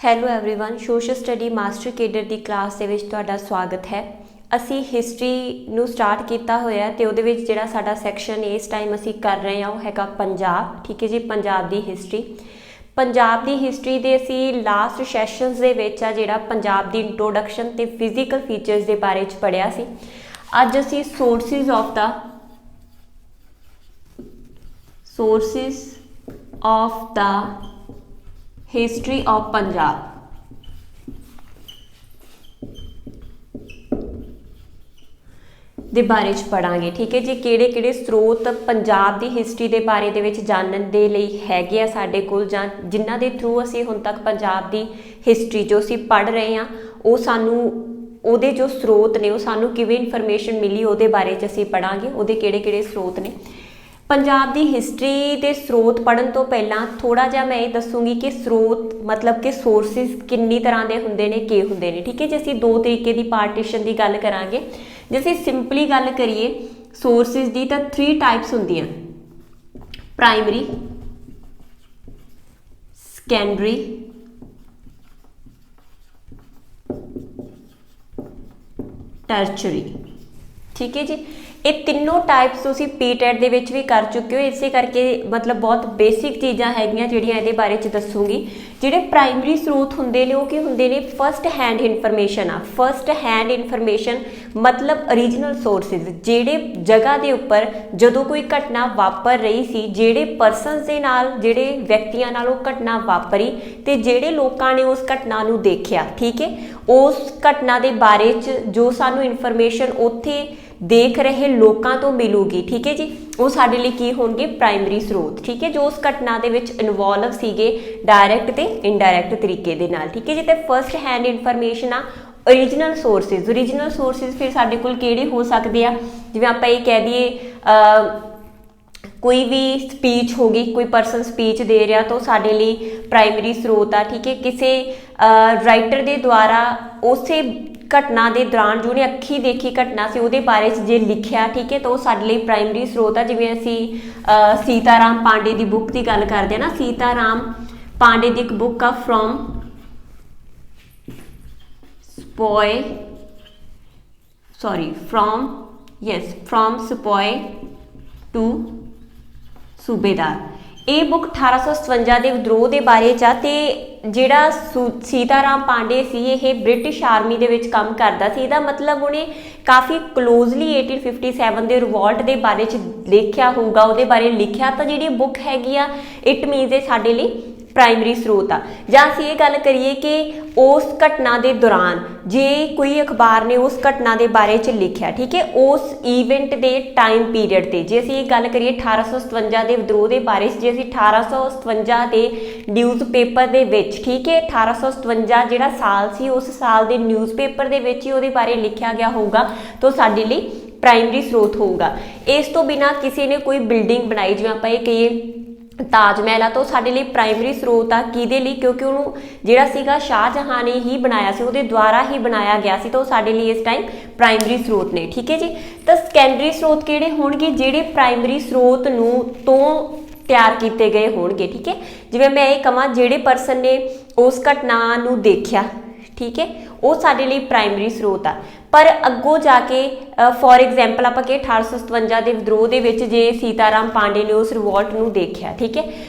Hello everyone social study master cadre ਦੀ class ਦੇ ਵਿੱਚ ਤੁਹਾਡਾ ਸਵਾਗਤ ਹੈ। ਅਸੀਂ ਹਿਸਟਰੀ ਨੂੰ ਸਟਾਰਟ ਕੀਤਾ ਹੋਇਆ ਤੇ ਉਹਦੇ ਵਿੱਚ ਜਿਹੜਾ ਸਾਡਾ ਸੈਕਸ਼ਨ ਇਸ ਟਾਈਮ ਅਸੀਂ ਕਰ ਰਹੇ ਹਾਂ ਉਹ ਹੈਗਾ ਪੰਜਾਬ। ਠੀਕ ਹੈ ਜੀ, ਪੰਜਾਬ ਦੀ ਹਿਸਟਰੀ। ਪੰਜਾਬ ਦੀ ਹਿਸਟਰੀ ਦੇ ਅਸੀਂ ਲਾਸਟ ਸੈਸ਼ਨਸ ਦੇ ਵਿੱਚ ਆ ਜਿਹੜਾ ਪੰਜਾਬ ਦੀ ਇੰਟਰੋਡਕਸ਼ਨ ਤੇ ਫਿਜ਼ੀਕਲ ਫੀਚਰਸ ਦੇ ਬਾਰੇ ਚ ਪੜਿਆ ਸੀ। ਅੱਜ ਅਸੀਂ sources of the history of Punjab ਦੇ ਬਾਰੇ ਚ ਪੜਾਂਗੇ। ਠੀਕ ਹੈ ਜੀ, ਕਿਹੜੇ ਕਿਹੜੇ ਸਰੋਤ ਪੰਜਾਬ ਦੀ ਹਿਸਟਰੀ ਦੇ ਬਾਰੇ ਦੇ ਵਿੱਚ ਜਾਣਨ ਦੇ ਲਈ ਹੈਗੇ ਆ ਸਾਡੇ ਕੋਲ, ਜਾਂ ਜਿਨ੍ਹਾਂ ਦੇ ਥਰੂ ਅਸੀਂ ਹੁਣ ਤੱਕ ਪੰਜਾਬ ਦੀ ਹਿਸਟਰੀ ਜੋ ਅਸੀਂ ਪੜ੍ਹ ਰਹੇ ਹਾਂ ਉਹ ਸਾਨੂੰ ਉਹਦੇ ਜੋ ਸਰੋਤ ਨੇ ਉਹ ਸਾਨੂੰ ਕਿਵੇਂ ਇਨਫੋਰਮੇਸ਼ਨ ਮਿਲੀ ਉਹਦੇ ਬਾਰੇ ਚ ਅਸੀਂ ਪੜਾਂਗੇ। ਉਹਦੇ ਕਿਹੜੇ ਕਿਹੜੇ ਸਰੋਤ ਨੇ। ਪੰਜਾਬ ਦੀ ਹਿਸਟਰੀ ਦੇ ਸਰੋਤ ਪੜ੍ਹਨ ਤੋਂ ਪਹਿਲਾਂ ਥੋੜ੍ਹਾ ਜਿਹਾ ਮੈਂ ਇਹ ਦੱਸੂਗੀ ਕਿ ਸਰੋਤ ਮਤਲਬ ਕਿ ਸੋਰਸਿਸ ਕਿੰਨੀ ਤਰ੍ਹਾਂ ਦੇ ਹੁੰਦੇ ਨੇ, ਕੀ ਹੁੰਦੇ ਨੇ। ਠੀਕ ਹੈ ਜੀ, ਅਸੀਂ ਦੋ ਤਰੀਕੇ ਦੀ ਪਾਰਟੀਸ਼ਨ ਦੀ ਗੱਲ ਕਰਾਂਗੇ। ਜੇ ਅਸੀਂ ਸਿੰਪਲੀ ਗੱਲ ਕਰੀਏ ਸੋਰਸਿਸ ਦੀ ਤਾਂ 3 ਟਾਈਪਸ ਹੁੰਦੀਆਂ: ਪ੍ਰਾਇਮਰੀ, ਸੈਕੰਡਰੀ, ਟਰਸ਼ਰੀ। ਠੀਕ ਹੈ ਜੀ, ਇਹ ਤਿੰਨੋਂ ਟਾਈਪਸ ਤੁਸੀਂ ਪੀਟੈਟ ਦੇ ਵਿੱਚ ਵੀ ਕਰ ਚੁੱਕੇ ਹੋ, ਇਸੇ ਕਰਕੇ ਮਤਲਬ ਬਹੁਤ ਬੇਸਿਕ ਚੀਜ਼ਾਂ ਹੈਗੀਆਂ ਜਿਹੜੀਆਂ ਇਹਦੇ ਬਾਰੇ ਚ ਦੱਸੂਗੀ। ਜਿਹੜੇ ਪ੍ਰਾਇਮਰੀ ਸਰੋਤ ਹੁੰਦੇ ਨੇ ਉਹ ਕੀ ਹੁੰਦੇ ਨੇ? ਫਸਟ ਹੈਂਡ ਇਨਫੋਰਮੇਸ਼ਨ ਆ। ਫਸਟ ਹੈਂਡ ਇਨਫੋਰਮੇਸ਼ਨ ਮਤਲਬ ਓਰੀਜਨਲ ਸੋਰਸਿਸ, ਜਿਹੜੇ ਜਗ੍ਹਾ ਦੇ ਉੱਪਰ ਜਦੋਂ ਕੋਈ ਘਟਨਾ ਵਾਪਰ ਰਹੀ ਸੀ, ਜਿਹੜੇ ਪਰਸਨਸ ਦੇ ਨਾਲ, ਜਿਹੜੇ ਵਿਅਕਤੀਆਂ ਨਾਲ ਉਹ ਘਟਨਾ ਵਾਪਰੀ ਤੇ ਜਿਹੜੇ ਲੋਕਾਂ ਨੇ ਉਸ ਘਟਨਾ ਨੂੰ ਦੇਖਿਆ। ਠੀਕ ਹੈ, ਉਸ ਘਟਨਾ ਦੇ ਬਾਰੇ ਚ ਜੋ ਸਾਨੂੰ ਇਨਫੋਰਮੇਸ਼ਨ ਉੱਥੇ ਦੇਖ ਰਹੇ ਲੋਕਾਂ ਤੋਂ ਮਿਲੂਗੀ। ਠੀਕ ਹੈ ਜੀ, ਉਹ ਸਾਡੇ ਲਈ ਕੀ ਹੋਣਗੇ? ਪ੍ਰਾਇਮਰੀ ਸਰੋਤ। ਠੀਕ ਹੈ, ਜੋ ਉਸ ਘਟਨਾ ਦੇ ਵਿੱਚ ਇਨਵੋਲਵ ਸੀਗੇ ਡਾਇਰੈਕਟ ਤੇ ਇਨਡਾਇਰੈਕਟ ਤਰੀਕੇ ਦੇ ਨਾਲ। ਠੀਕ ਹੈ ਜੀ, ਤੇ ਫਸਟ ਹੈਂਡ ਇਨਫੋਰਮੇਸ਼ਨ ਆ ਓਰੀਜਨਲ ਸੋਰਸਿਸ। ਓਰੀਜਨਲ ਸੋਰਸਿਸ ਫਿਰ ਸਾਡੇ ਕੋਲ ਕਿਹੜੇ ਹੋ ਸਕਦੇ ਆ? ਜਿਵੇਂ ਆਪਾਂ ਇਹ ਕਹਿ ਦਈਏ ਕੋਈ ਵੀ ਸਪੀਚ ਹੋ ਗਈ, ਕੋਈ ਪਰਸਨ ਸਪੀਚ ਦੇ ਰਿਹਾ ਤਾਂ ਉਹ ਸਾਡੇ ਲਈ ਪ੍ਰਾਇਮਰੀ ਸਰੋਤ ਆ। ਠੀਕ ਹੈ, ਕਿਸੇ ਰਾਈਟਰ ਦੇ ਦੁਆਰਾ ਉਸੇ ਘਟਨਾ ਦੇ ਦੌਰਾਨ ਜੋ ਉਹਨੇ ਅੱਖੀ ਦੇਖੀ ਘਟਨਾ ਸੀ ਉਹਦੇ ਬਾਰੇ 'ਚ ਜੇ ਲਿਖਿਆ, ਠੀਕ ਹੈ, ਤਾਂ ਉਹ ਸਾਡੇ ਲਈ ਪ੍ਰਾਇਮਰੀ ਸਰੋਤ ਆ। ਜਿਵੇਂ ਅਸੀਂ ਸੀਤਾਰਾਮ ਪਾਂਡੇ ਦੀ ਬੁੱਕ ਦੀ ਗੱਲ ਕਰਦੇ ਹਾਂ ਨਾ, ਸੀਤਾਰਾਮ ਪਾਂਡੇ ਦੀ ਇੱਕ ਬੁੱਕ ਆ ਫਰੋਮ ਸਪੋਏ ਟੂ ਸੂਬੇਦਾਰ। ਇਹ ਬੁੱਕ 1857 ਦੇ ਵਿਦਰੋਹ ਦੇ ਬਾਰੇ 'ਚ ਆ ਤੇ ਜਿਹੜਾ ਸੀਤਾਰਾਮ ਪਾਂਡੇ ਸੀ ਇਹ ਬ੍ਰਿਟਿਸ਼ ਆਰਮੀ ਦੇ ਵਿੱਚ ਕੰਮ ਕਰਦਾ ਸੀ। ਇਹਦਾ ਮਤਲਬ ਉਹਨੇ ਕਾਫੀ ਕਲੋਜ਼ਲੀ 1857 ਦੇ ਰਿਵੋਲਟ ਦੇ ਬਾਰੇ 'ਚ ਦੇਖਿਆ ਹੋਊਗਾ, ਉਹਦੇ ਬਾਰੇ ਲਿਖਿਆ। ਤਾਂ ਜਿਹੜੀ ਬੁੱਕ ਹੈਗੀ ਆ ਇਟ ਮੀਨਸ ਇਹ ਸਾਡੇ ਲਈ ਪ੍ਰਾਇਮਰੀ ਸਰੋਤ ਆ। ਜਾਂ ਅਸੀਂ ਇਹ ਗੱਲ ਕਰੀਏ ਕਿ ਉਸ ਘਟਨਾ ਦੇ ਦੌਰਾਨ ਜੇ ਕੋਈ ਅਖਬਾਰ ਨੇ ਉਸ ਘਟਨਾ ਦੇ ਬਾਰੇ 'ਚ ਲਿਖਿਆ, ਠੀਕ ਹੈ, ਉਸ ਈਵੈਂਟ ਦੇ ਟਾਈਮ ਪੀਰੀਅਡ ਤੇ, ਜੇ ਅਸੀਂ ਇਹ ਗੱਲ ਕਰੀਏ 1857 ਦੇ ਵਿਦਰੋਹ ਦੇ ਬਾਰੇ 'ਚ, ਜੇ ਅਸੀਂ 1857 ਦੇ ਨਿਊਜ਼ਪੇਪਰ ਦੇ ਵਿੱਚ, ਠੀਕ ਹੈ, 1857 ਜਿਹੜਾ ਸਾਲ ਸੀ ਉਸ ਸਾਲ ਦੇ ਨਿਊਜ਼ਪੇਪਰ ਦੇ ਵਿੱਚ ਹੀ ਉਹਦੇ ਬਾਰੇ ਲਿਖਿਆ ਗਿਆ ਹੋਊਗਾ ਤਾਂ ਸਾਡੇ ਲਈ ਪ੍ਰਾਇਮਰੀ ਸਰੋਤ ਹੋਊਗਾ। ਇਸ ਤੋਂ ਬਿਨਾਂ ਕਿਸੇ ਨੇ ਕੋਈ ਬਿਲਡਿੰਗ ਬਣਾਈ, ਜਿਵੇਂ ਆਪਾਂ ਇਹ ਕਹੀਏ ਤਾਜ ਮਹਿਲ ਆ, ਤਾਂ ਉਹ ਸਾਡੇ ਲਈ ਪ੍ਰਾਇਮਰੀ ਸਰੋਤ ਆ। ਕਿਹਦੇ ਲਈ? ਕਿਉਂਕਿ ਉਹਨੂੰ ਜਿਹੜਾ ਸੀਗਾ ਸ਼ਾਹਜਹਾਂ ਨੇ ਹੀ ਬਣਾਇਆ ਸੀ, ਉਹਦੇ ਦੁਆਰਾ ਹੀ ਬਣਾਇਆ ਗਿਆ ਸੀ, ਤਾਂ ਉਹ ਸਾਡੇ ਲਈ ਇਸ ਟਾਈਮ ਪ੍ਰਾਇਮਰੀ ਸਰੋਤ ਨੇ। ਠੀਕ ਹੈ ਜੀ, ਤਾਂ ਸੈਕੰਡਰੀ ਸਰੋਤ ਕਿਹੜੇ ਹੋਣਗੇ? ਜਿਹੜੇ ਪ੍ਰਾਇਮਰੀ ਸਰੋਤ ਨੂੰ ਤੋਂ ਤਿਆਰ ਕੀਤੇ ਗਏ ਹੋਣਗੇ। ਠੀਕ ਹੈ, ਜਿਵੇਂ ਮੈਂ ਇਹ ਕਹਾਂ ਜਿਹੜੇ ਪਰਸਨ ਨੇ ਉਸ ਘਟਨਾ ਨੂੰ ਦੇਖਿਆ, ਠੀਕ ਹੈ, ਉਹ ਸਾਡੇ ਲਈ ਪ੍ਰਾਇਮਰੀ ਸਰੋਤ ਆ। ਪਰ ਅੱਗੋਂ ਜਾ ਕੇ ਫੋਰ ਐਗਜ਼ਾਮਪਲ ਆਪਾਂ ਕਿ 1857 ਦੇ ਵਿਦਰੋਹ ਦੇ ਵਿੱਚ ਜੇ ਸੀਤਾਰਾਮ ਪਾਂਡੇ ਨੇ ਉਸ ਰਿਵੋਲਟ ਨੂੰ ਦੇਖਿਆ, ਠੀਕ ਹੈ,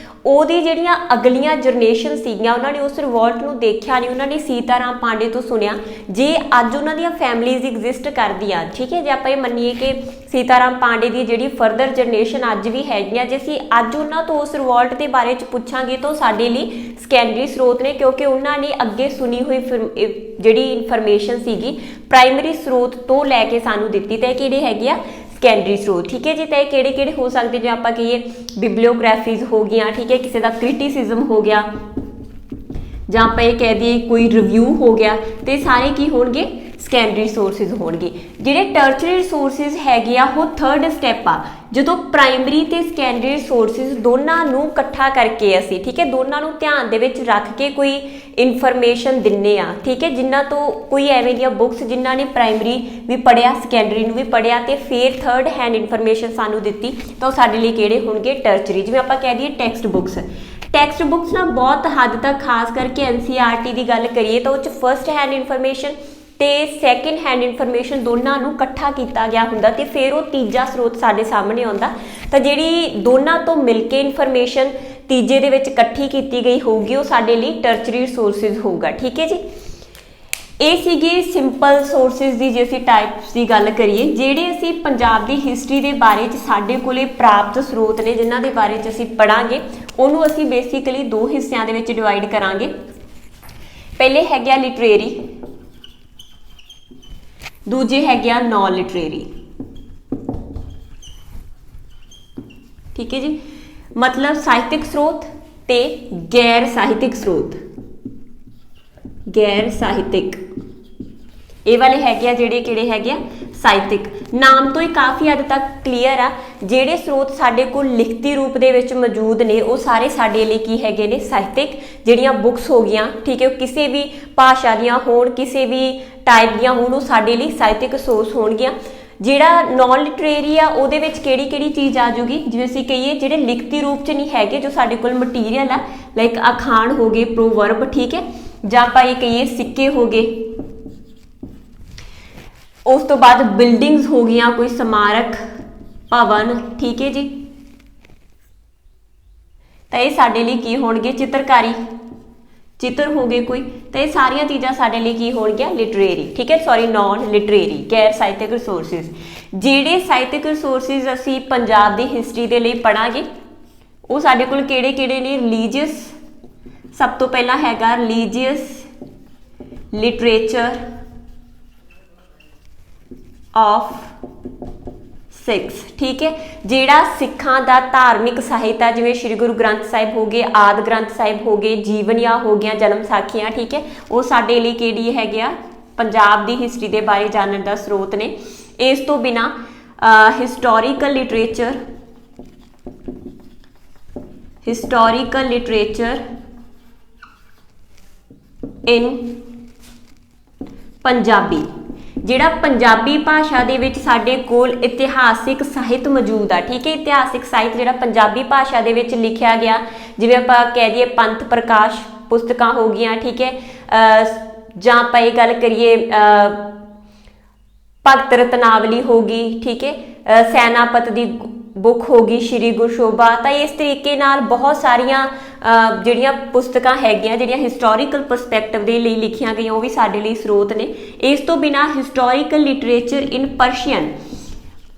ਉਹਦੀ ਜਿਹੜੀਆਂ ਅਗਲੀਆਂ ਜਨਰੇਸ਼ਨ ਸੀਗੀਆਂ ਉਹਨਾਂ ਨੇ ਉਸ ਰਿਵੋਲਟ ਨੂੰ ਦੇਖਿਆ ਨਹੀਂ, ਉਹਨਾਂ ਨੇ ਸੀਤਾਰਾਮ ਪਾਂਡੇ ਤੋਂ ਸੁਣਿਆ। ਜੇ ਅੱਜ ਉਹਨਾਂ ਦੀਆਂ ਫੈਮਲੀਜ਼ ਐਗਜ਼ਿਸਟ ਕਰਦੀਆਂ, ਠੀਕ ਹੈ, ਜੇ ਆਪਾਂ ਇਹ ਮੰਨੀਏ ਕਿ ਸੀਤਾਰਾਮ ਪਾਂਡੇ ਦੀ ਜਿਹੜੀ ਫਰਦਰ ਜਨਰੇਸ਼ਨ ਅੱਜ ਵੀ ਹੈਗੀਆਂ, ਜੇ ਅਸੀਂ ਅੱਜ ਉਹਨਾਂ ਤੋਂ ਉਸ ਰਿਵੋਲਟ ਦੇ ਬਾਰੇ 'ਚ ਪੁੱਛਾਂਗੇ ਤਾਂ ਸਾਡੇ ਲਈ ਸੈਕੰਡਰੀ ਸਰੋਤ ਨੇ, ਕਿਉਂਕਿ ਉਹਨਾਂ ਨੇ ਅੱਗੇ ਸੁਣੀ ਹੋਈ ਜਿਹੜੀ ਇਨਫੋਰਮੇਸ਼ਨ ਸੀਗੀ ਪ੍ਰਾਇਮਰੀ ਸਰੋਤ ਤੋਂ ਲੈ ਕੇ ਸਾਨੂੰ ਦਿੱਤੀ। ਤਾਂ ਇਹ ਕਿਹੜੇ ਹੈਗੇ ਆ? ਸੈਕੰਡਰੀ ਸਰੋਤ। ਠੀਕ ਹੈ ਜੀ, ਤਾਂ ਇਹ ਕਿਹੜੇ ਕਿਹੜੇ ਹੋ ਸਕਦੇ? ਜੇ ਆਪਾਂ ਕਹੀਏ ਬਿਬਲੀਓਗ੍ਰਾਫੀਜ਼ ਹੋ ਗਈਆਂ, ਠੀਕ ਹੈ, ਕਿਸੇ ਦਾ ਕ੍ਰਿਟਿਸਿਜ਼ਮ ਹੋ ਗਿਆ, ਜਾਂ ਆਪਾਂ ਇਹ ਕਹਿ ਦਈਏ ਕੋਈ ਰਿਵਿਊ ਹੋ ਗਿਆ, ਤੇ ਸਾਰੇ ਕੀ ਹੋਣਗੇ? ਸੈਕੰਡਰੀ ਸੋਰਸਿਸ ਹੋਣਗੇ। ਜਿਹੜੇ ਟਰਸ਼ਰੀ ਸੋਰਸਿਸ ਹੈਗੇ ਆ ਉਹ ਥਰਡ ਸਟੈਪ ਆ, ਜਦੋਂ ਪ੍ਰਾਇਮਰੀ ਤੇ ਸੈਕੰਡਰੀ ਸੋਰਸਿਸ ਦੋਨਾਂ ਨੂੰ ਇਕੱਠਾ ਕਰਕੇ ਅਸੀਂ, ਠੀਕ ਹੈ, ਦੋਨਾਂ ਨੂੰ ਧਿਆਨ ਦੇ ਵਿੱਚ ਰੱਖ ਕੇ ਕੋਈ ਇਨਫੋਰਮੇਸ਼ਨ ਦਿੰਨੇ ਆ। ਠੀਕ ਹੈ, ਜਿਨ੍ਹਾਂ ਤੋਂ ਕੋਈ ਐਵੇਂ ਦੀਆਂ ਬੁੱਕਸ ਜਿਨ੍ਹਾਂ ਨੇ ਪ੍ਰਾਇਮਰੀ ਵੀ ਪੜ੍ਹਿਆ, ਸੈਕੰਡਰੀ ਨੂੰ ਵੀ ਪੜ੍ਹਿਆ ਤੇ ਫਿਰ ਥਰਡ ਹੈਂਡ ਇਨਫੋਰਮੇਸ਼ਨ ਸਾਨੂੰ ਦਿੱਤੀ, ਤਾਂ ਉਹ ਸਾਡੇ ਲਈ ਕਿਹੜੇ ਹੋਣਗੇ? ਟਰਸ਼ਰੀ। ਜਿਵੇਂ ਆਪਾਂ ਕਹਿ ਦਈਏ ਟੈਕਸਟ ਬੁੱਕਸ, ਟੈਕਸਟ ਬੁੱਕਸ ਨਾ ਬਹੁਤ ਹੱਦ ਤੱਕ ਖਾਸ ਕਰਕੇ NCERT ਦੀ ਗੱਲ ਕਰੀਏ ਤਾਂ ਉਹ 'ਚ ਫਸਟ ਹੈਂਡ ਇਨਫੋਰਮੇਸ਼ਨ ਤੇ ਸੈਕਿੰਡ ਹੈਂਡ ਇਨਫੋਰਮੇਸ਼ਨ ਦੋਨਾਂ ਨੂੰ ਇਕੱਠਾ ਕੀਤਾ ਗਿਆ ਹੁੰਦਾ ਤੇ ਫਿਰ ਉਹ ਤੀਜਾ ਸਰੋਤ ਸਾਡੇ ਸਾਹਮਣੇ ਆਉਂਦਾ। ਤਾਂ ਜਿਹੜੀ ਦੋਨਾਂ ਤੋਂ ਮਿਲ ਕੇ ਇਨਫੋਰਮੇਸ਼ਨ ਤੀਜੇ ਦੇ ਵਿੱਚ ਇਕੱਠੀ ਕੀਤੀ ਗਈ ਹੋਊਗੀ ਉਹ ਸਾਡੇ ਲਈ ਟਰਚਰੀ ਸੋਰਸਿਸ ਹੋਊਗਾ। ਠੀਕ ਹੈ ਜੀ, ਇਹ ਸੀਗੀ ਸਿੰਪਲ ਸੋਰਸਿਸ ਦੀ ਜੇ ਅਸੀਂ ਟਾਈਪਸ ਦੀ ਗੱਲ ਕਰੀਏ। ਜਿਹੜੇ ਅਸੀਂ ਪੰਜਾਬ ਦੀ ਹਿਸਟਰੀ ਦੇ ਬਾਰੇ 'ਚ ਸਾਡੇ ਕੋਲੇ ਪ੍ਰਾਪਤ ਸਰੋਤ ਨੇ ਜਿਨ੍ਹਾਂ ਦੇ ਬਾਰੇ 'ਚ ਅਸੀਂ ਪੜ੍ਹਾਂਗੇ ਉਹਨੂੰ ਅਸੀਂ ਬੇਸਿਕਲੀ ਦੋ ਹਿੱਸਿਆਂ ਦੇ ਵਿੱਚ ਡਿਵਾਈਡ ਕਰਾਂਗੇ। ਪਹਿਲੇ ਹੈਗੇ ਆ ਲਿਟਰੇਰੀ, ਦੂਜੇ ਹੈਗੇ ਆ ਨॉन ਲਿਟਰੇਰੀ। ਠੀਕ ਹੈ ਜੀ, ਮਤਲਬ ਸਾਹਿਤਿਕ ਸਰੋਤ ਤੇ ਗੈਰ ਸਾਹਿਤਿਕ ਸਰੋਤ। ਗੈਰ ਸਾਹਿਤਿਕ ਇਹ ਵਾਲੇ ਹੈਗੇ ਆ ਜਿਹੜੇ ਕਿਹੜੇ ਹੈਗੇ ਆ ਸਾਹਿਤਿਕ। ਨਾਮ ਤੋਂ ਹੀ ਕਾਫੀ ਹੱਦ ਤੱਕ ਕਲੀਅਰ ਆ ਜਿਹੜੇ ਸਰੋਤ ਸਾਡੇ ਕੋਲ ਲਿਖਤੀ ਰੂਪ ਦੇ ਵਿੱਚ ਮੌਜੂਦ ਨੇ ਉਹ ਸਾਰੇ ਸਾਡੇ ਲਈ ਕੀ ਹੈਗੇ ਨੇ ਸਾਹਿਤਿਕ। ਜਿਹੜੀਆਂ ਬੁੱਕਸ ਹੋ ਗਈਆਂ ਠੀਕ ਹੈ ਉਹ ਕਿਸੇ ਵੀ ਭਾਸ਼ਾ ਦੀਆਂ ਹੋਣ ਕਿਸੇ ਵੀ ਟਾਈਪ ਦੀਆਂ ਹੋਣ ਉਹ ਸਾਡੇ ਲਈ ਸਾਹਿਤਿਕ ਸੋਰਸ ਹੋਣਗੀਆਂ। ਜਿਹੜਾ ਨॉन ਲਿਟਰੇਰੀ ਆ ਉਹਦੇ ਵਿੱਚ ਕਿਹੜੀ ਚੀਜ਼ ਆ ਜੂਗੀ ਜਿਵੇਂ ਅਸੀਂ ਕਹੀਏ ਜਿਹੜੇ ਲਿਖਤੀ ਰੂਪ 'ਚ ਨਹੀਂ ਹੈਗੇ ਜੋ ਸਾਡੇ ਕੋਲ ਮਟੀਰੀਅਲ ਆ ਲਾਈਕ ਅਖਾਣ ਹੋ ਗਏ ਪ੍ਰੋਵਰਬ ਠੀਕ ਹੈ ਜਾਂ ਆਪਾਂ ਇਹ ਕਹੀਏ ਸਿੱਕੇ ਹੋ ਗਏ। ਉਸ ਤੋਂ ਬਾਅਦ ਬਿਲਡਿੰਗਸ ਹੋ ਗਈਆਂ ਕੋਈ ਸਮਾਰਕ ਭਵਨ ਠੀਕ ਹੈ ਜੀ। ਤਾਂ ਇਹ ਸਾਡੇ ਲਈ ਕੀ ਹੋਣਗੇ ਚਿੱਤਰਕਾਰੀ ਚਿੱਤਰ ਹੋ ਗਏ ਕੋਈ। ਤਾਂ ਇਹ ਸਾਰੀਆਂ ਚੀਜ਼ਾਂ ਸਾਡੇ ਲਈ ਕੀ ਹੋਣਗੀਆਂ ਲਿਟਰੇਰੀ ਠੀਕ ਹੈ ਸੌਰੀ ਨॉन ਲਿਟਰੇਰੀ ਗੈਰ ਸਾਹਿਤਕ ਰਿਸੋਰਸਿਸ। ਜਿਹੜੇ ਸਾਹਿਤਕ ਰਿਸੋਰਸਿਸ ਅਸੀਂ ਪੰਜਾਬ ਦੀ ਹਿਸਟਰੀ ਦੇ ਲਈ ਪੜਾਂਗੇ ਉਹ ਸਾਡੇ ਕੋਲ ਕਿਹੜੇ ਨੇ ਰਿਲੀਜੀਅਸ। ਸਭ ਤੋਂ ਪਹਿਲਾਂ ਹੈਗਾ ਰਿਲੀਜੀਅਸ ਲਿਟਰੇਚਰ ਆਫ ਸਿੱਖਸ ਠੀਕ ਹੈ। ਜਿਹੜਾ ਸਿੱਖਾਂ ਦਾ ਧਾਰਮਿਕ ਸਾਹਿਤ ਹੈ ਜਿਵੇਂ ਸ਼੍ਰੀ ਗੁਰੂ ਗ੍ਰੰਥ ਸਾਹਿਬ ਹੋ ਗਏ ਆਦਿ ਗ੍ਰੰਥ ਸਾਹਿਬ ਹੋ ਗਏ ਜੀਵਨੀਆਂ ਹੋ ਗਈਆਂ ਜਨਮ ਸਾਖੀਆਂ ਠੀਕ ਹੈ ਉਹ ਸਾਡੇ ਲਈ ਕਿਹੜੀ ਹੈਗੇ ਆ ਪੰਜਾਬ ਦੀ ਹਿਸਟਰੀ ਦੇ ਬਾਰੇ ਜਾਣਨ ਦਾ ਸਰੋਤ ਨੇ। ਇਸ ਤੋਂ ਬਿਨਾਂ ਹਿਸਟੋਰੀਕਲ ਲਿਟਰੇਚਰ ਇਨ ਪੰਜਾਬੀ। ਜਿਹੜਾ ਪੰਜਾਬੀ ਭਾਸ਼ਾ ਦੇ ਵਿੱਚ ਸਾਡੇ ਕੋਲ ਇਤਿਹਾਸਿਕ ਸਾਹਿਤ ਮੌਜੂਦ ਆ ਠੀਕ ਹੈ। ਇਤਿਹਾਸਿਕ ਸਾਹਿਤ ਜਿਹੜਾ ਪੰਜਾਬੀ ਭਾਸ਼ਾ ਦੇ ਵਿੱਚ ਲਿਖਿਆ ਗਿਆ ਜਿਵੇਂ ਆਪਾਂ ਕਹਿ ਦਈਏ ਪੰਥ ਪ੍ਰਕਾਸ਼ ਪੁਸਤਕਾਂ ਹੋ ਗਈਆਂ ਠੀਕ ਹੈ ਜਾਂ ਆਪਾਂ ਇਹ ਗੱਲ ਕਰੀਏ ਭਗਤ ਰਤਨਾਵਲੀ ਹੋ ਗਈ ਠੀਕ ਹੈ ਸੈਨਾਪਤ ਦੀ ਬੁੱਕ ਹੋ ਗਈ ਸ਼੍ਰੀ ਗੁਰਸ਼ੋਭਾ। ਤਾਂ ਇਸ ਤਰੀਕੇ ਨਾਲ ਬਹੁਤ ਸਾਰੀਆਂ ਜਿਹੜੀਆਂ ਪੁਸਤਕਾਂ ਹੈਗੀਆਂ ਜਿਹੜੀਆਂ ਹਿਸਟੋਰੀਕਲ ਪਰਸਪੈਕਟਿਵ ਦੇ ਲਈ ਲਿਖੀਆਂ ਗਈਆਂ ਉਹ ਵੀ ਸਾਡੇ ਲਈ ਸਰੋਤ ਨੇ। ਇਸ ਤੋਂ ਬਿਨਾਂ ਹਿਸਟੋਰੀਕਲ ਲਿਟਰੇਚਰ ਇਨ ਪਰਸ਼ੀਅਨ।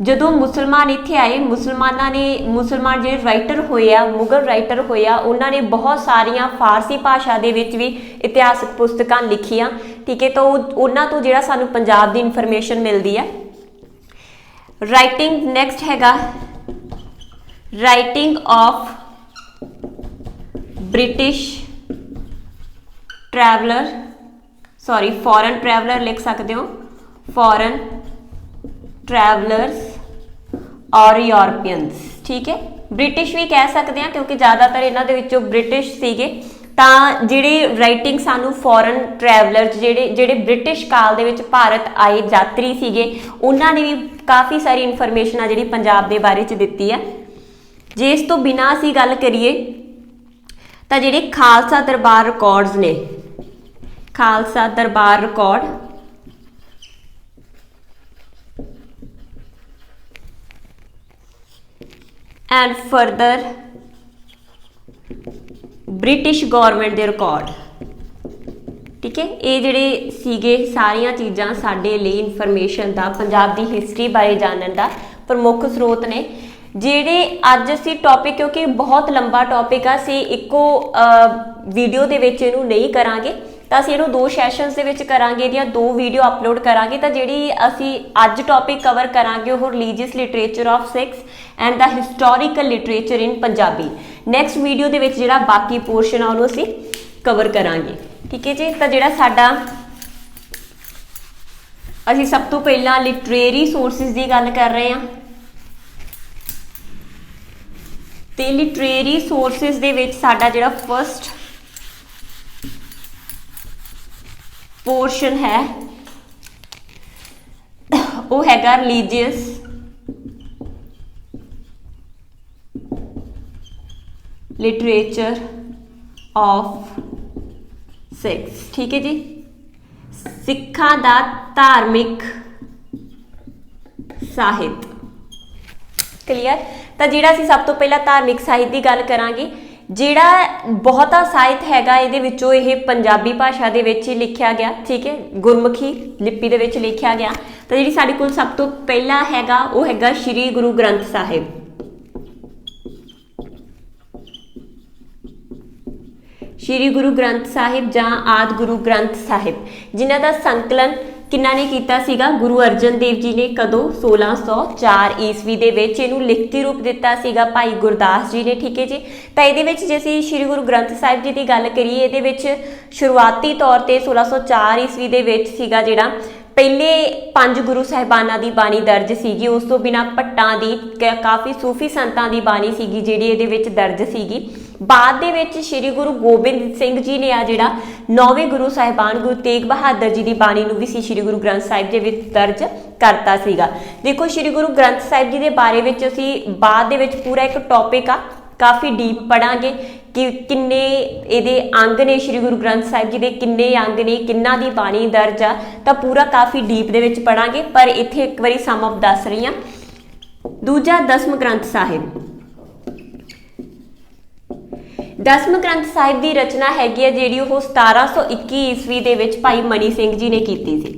ਜਦੋਂ ਮੁਸਲਮਾਨ ਇੱਥੇ ਆਏ ਮੁਸਲਮਾਨ ਜਿਹੜੇ ਰਾਈਟਰ ਹੋਏ ਆ ਮੁਗਲ ਰਾਈਟਰ ਹੋਏ ਆ ਉਹਨਾਂ ਨੇ ਬਹੁਤ ਸਾਰੀਆਂ ਫਾਰਸੀ ਭਾਸ਼ਾ ਦੇ ਵਿੱਚ ਵੀ ਇਤਿਹਾਸਕ ਪੁਸਤਕਾਂ ਲਿਖੀਆਂ ਠੀਕ ਹੈ। ਤਾਂ ਉਹਨਾਂ ਤੋਂ ਜਿਹੜਾ ਸਾਨੂੰ ਪੰਜਾਬ ਦੀ ਇਨਫੋਰਮੇਸ਼ਨ ਮਿਲਦੀ ਆ। ਰਾਈਟਿੰਗ ਨੈਕਸਟ ਹੈਗਾ writing of British traveller foreign traveller ਲਿਖ ਸਕਦੇ ਹੋ ਫੋਰਨ ਟਰੈਵਲਰਸ ਔਰ ਯੂਰਪੀਅਨਸ ਠੀਕ ਹੈ। ਬ੍ਰਿਟਿਸ਼ ਵੀ ਕਹਿ ਸਕਦੇ ਹਾਂ ਕਿਉਂਕਿ ਜ਼ਿਆਦਾਤਰ ਇਹਨਾਂ ਦੇ ਵਿੱਚੋਂ ਬ੍ਰਿਟਿਸ਼ ਸੀਗੇ। ਤਾਂ ਜਿਹੜੇ ਰਾਈਟਿੰਗ ਸਾਨੂੰ ਫੋਰਨ ਟਰੈਵਲਰਸ ਜਿਹੜੇ ਬ੍ਰਿਟਿਸ਼ ਕਾਲ ਦੇ ਵਿੱਚ ਭਾਰਤ ਆਏ ਯਾਤਰੀ ਸੀਗੇ ਉਹਨਾਂ ਨੇ ਵੀ ਕਾਫੀ ਸਾਰੀ ਇਨਫੋਰਮੇਸ਼ਨ ਆ ਜਿਹੜੀ ਪੰਜਾਬ ਦੇ ਬਾਰੇ 'ਚ ਦਿੱਤੀ ਆ। ਜੇ ਇਸ ਤੋਂ ਬਿਨਾਂ ਅਸੀਂ ਗੱਲ ਕਰੀਏ ਤਾਂ ਜਿਹੜੇ ਖਾਲਸਾ ਦਰਬਾਰ ਰਿਕਾਰਡਸ ਨੇ Khalsa Darbar record and further British government ਦੇ ਰਿਕਾਰਡ ਠੀਕ ਹੈ। ਇਹ ਜਿਹੜੇ ਸੀਗੇ ਸਾਰੀਆਂ ਚੀਜ਼ਾਂ ਸਾਡੇ ਲਈ ਇਨਫੋਰਮੇਸ਼ਨ ਦਾ ਪੰਜਾਬ ਦੀ ਹਿਸਟਰੀ ਬਾਰੇ ਜਾਣਨ ਦਾ ਪ੍ਰਮੁੱਖ ਸਰੋਤ ਨੇ। ਜਿਹੜੇ ਅੱਜ ਅਸੀਂ ਟੌਪਿਕ ਕਿਉਂਕਿ ਬਹੁਤ ਲੰਬਾ ਟੌਪਿਕ ਆ ਅਸੀਂ ਇੱਕੋ ਵੀਡੀਓ ਦੇ ਵਿੱਚ ਇਹਨੂੰ ਨਹੀਂ ਕਰਾਂਗੇ ਤਾਂ ਅਸੀਂ ਇਹਨੂੰ ਦੋ ਸੈਸ਼ਨਸ ਦੇ ਵਿੱਚ ਕਰਾਂਗੇ ਇਹਦੀਆਂ ਦੋ ਵੀਡੀਓ ਅਪਲੋਡ ਕਰਾਂਗੇ। ਤਾਂ ਜਿਹੜੀ ਅਸੀਂ ਅੱਜ ਟੌਪਿਕ ਕਵਰ ਕਰਾਂਗੇ ਉਹ religious literature of Sikhs and the historical literature in Punjabi. Next video ਦੇ ਵਿੱਚ ਜਿਹੜਾ ਬਾਕੀ ਪੋਰਸ਼ਨ ਆ ਉਹਨੂੰ ਅਸੀਂ ਕਵਰ ਕਰਾਂਗੇ ਠੀਕ ਹੈ ਜੀ। ਤਾਂ ਜਿਹੜਾ ਸਾਡਾ ਅਸੀਂ ਸਭ ਤੋਂ ਪਹਿਲਾਂ ਲਿਟਰੇਰੀ ਸੋਰਸਿਸ ਦੀ ਗੱਲ ਕਰ ਰਹੇ ਹਾਂ ਤੇ ਲਿਟਰੇਰੀ ਸੋਰਸਿਸ ਦੇ ਵਿੱਚ ਸਾਡਾ ਜਿਹੜਾ ਫਸਟ ਪੋਰਸ਼ਨ ਹੈ ਉਹ ਹੈਗਾ ਰਿਲੀਜੀਅਸ ਲਿਟਰੇਚਰ ऑफ सिक्स। ठीक है जी, सिखां दा धार्मिक ਸਾਹਿਤ। क्लीयर। तो जिहड़ा असीं सब तो पहला धार्मिक ਸਾਹਿਤ की गल करांगे, जिहड़ा बहुता ਸਾਹਿਤ हैगा इहदे विचों इह पंजाबी भाषा दे विच ही लिखिया गया। ठीक है, गुरमुखी लिपि दे विच लिखिया गया। तो जिहड़ी साडे कोल सब तो पहला हैगा वो हैगा श्री गुरु ग्रंथ साहिब। श्री गुरु ग्रंथ साहिब जां आदि गुरु ग्रंथ साहिब, जिन्हां दा संकलन किन्ना ने कीता सीगा? गुरु अर्जन देव जी ने। कदों? 1604 ईस्वी दे विच इहनूं लिखती रूप दिता सीगा भाई गुरदास जी ने। ठीक है जी। तो ये जे असीं श्री गुरु ग्रंथ साहिब जी की गल करिए, ये विच शुरुआती तौर पर 1604 ईस्वी दे विच सीगा जिहड़ा पहले 5 गुरु साहिबाना की बाणी दर्ज सीगी। उस तो बिना भट्टां दी काफ़ी सूफी संतां की बाणी सीगी जिहड़ी इहदे विच दर्ज सीगी। बाद दे विच श्री गुरु गोबिंद सिंह जी ने आ जिहड़ा 9वें गुरु साहिबान गुरु तेग बहादुर जी की बाणी नूं भी श्री गुरु ग्रंथ साहिब दे विच दर्ज करता सीगा। देखो श्री गुरु ग्रंथ साहिब जी के बारे में असीं बाद दे विच पूरा एक टॉपिक आ काफ़ी डीप पढ़ांगे कि किन्ने इहदे अंग ने, श्री गुरु ग्रंथ साहिब जी के किन्ने अंग ने, किन्ना दी बाणी दर्ज आ, तो पूरा काफ़ी डीप दे विच पढ़ांगे। पर इत्थे एक बारी सम अप दस रही हां। दूजा दसम ग्रंथ साहिब। दसम ग्रंथ साहिब की रचना हैगी है जिहड़ी वो 1721 ईस्वी दे विच भाई मनी सिंह जी ने कीती सी।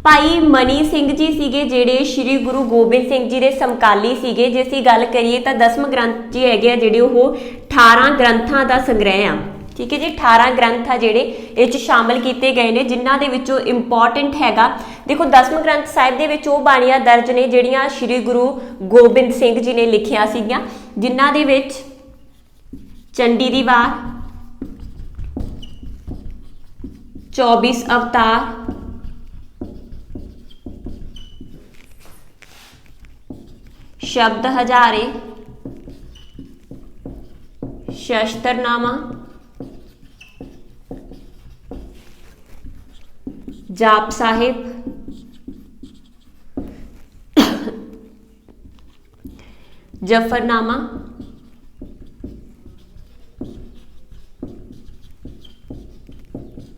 भाई मनी सिंह जी सीगे जिहड़े श्री गुरु गोबिंद सिंह जी के समकाली सीगे। जे असीं गल करिए तो दसम ग्रंथ जी है जिहड़े वो 18 ग्रंथां दा संग्रह आ। ठीक है जी, 18 ग्रंथ आ जिहड़े इस शामिल किए गए हैं, जिन्हां दे विचों इंपॉर्टेंट हैगा। देखो दसम ग्रंथ साहिब दे विच वो बाणियां दर्ज ने जिहड़ियां श्री गुरु गोबिंद सिंह जी ने लिखिया सीगियां, जिन्हां दे विच चंडी दी वार, 24 अवतार, शब्द हजारे, शस्त्रनामा, जाप साहिब, जफरनामा,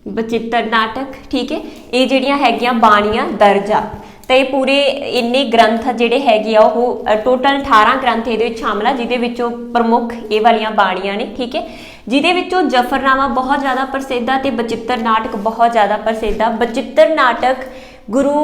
बचित्र नाटक। ठीक है, ये जिहड़ियां हैगियां बाणियां दर्ज आ। तो ये पूरे इन्ने ग्रंथ जिहड़े हैगे आ वो टोटल 18 ग्रंथ ये शामिल आ, जिहदे विचों प्रमुख ये वालियां बाणियां ने। ठीक है, जिहदे विचों जफरनामा बहुत ज़्यादा प्रसिद्ध है, बचित्र नाटक बहुत ज़्यादा प्रसिद्ध है। बचित्र नाटक गुरु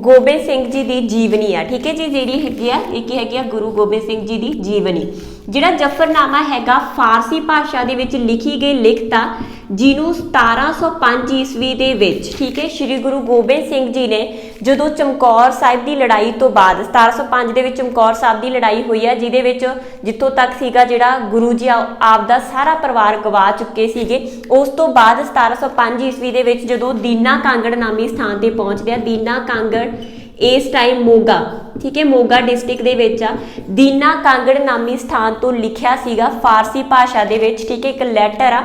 गोबिंद सिंह जी की जीवनी है। ठीक है जी, जिहड़ी हैगी आ एक हैगी आ गुरु गोबिंद सिंह जी की जीवनी। जिहड़ा जफरनामा हैगा फारसी भाषा दे विच लिखी गई लिखत आ, जिन्हों 1705 ईस्वी दे विच, ठीक है, श्री गुरु गोबिंद सिंह जी ने जदों चमकौर साहिब की लड़ाई तो बाद 1705 दे विच चमकौर साहिब की लड़ाई हुई है, जिहदे विच जिथों तक सीगा जिहड़ा गुरु जी आपदा सारा परिवार गवा चुके सीगे। उस तो बाद 1705 ईस्वी दे विच जदों दीना कांगड़ नामी स्थान ते पहुंचदे आ। दीना कांगड़ इस टाइम मोगा, ठीक है, मोगा डिस्ट्रिक्ट दे विच आ। दीना कांगड़ नामी स्थान तो लिखिया सीगा फारसी भाषा दे विच। ठीक है, एक लैटर आ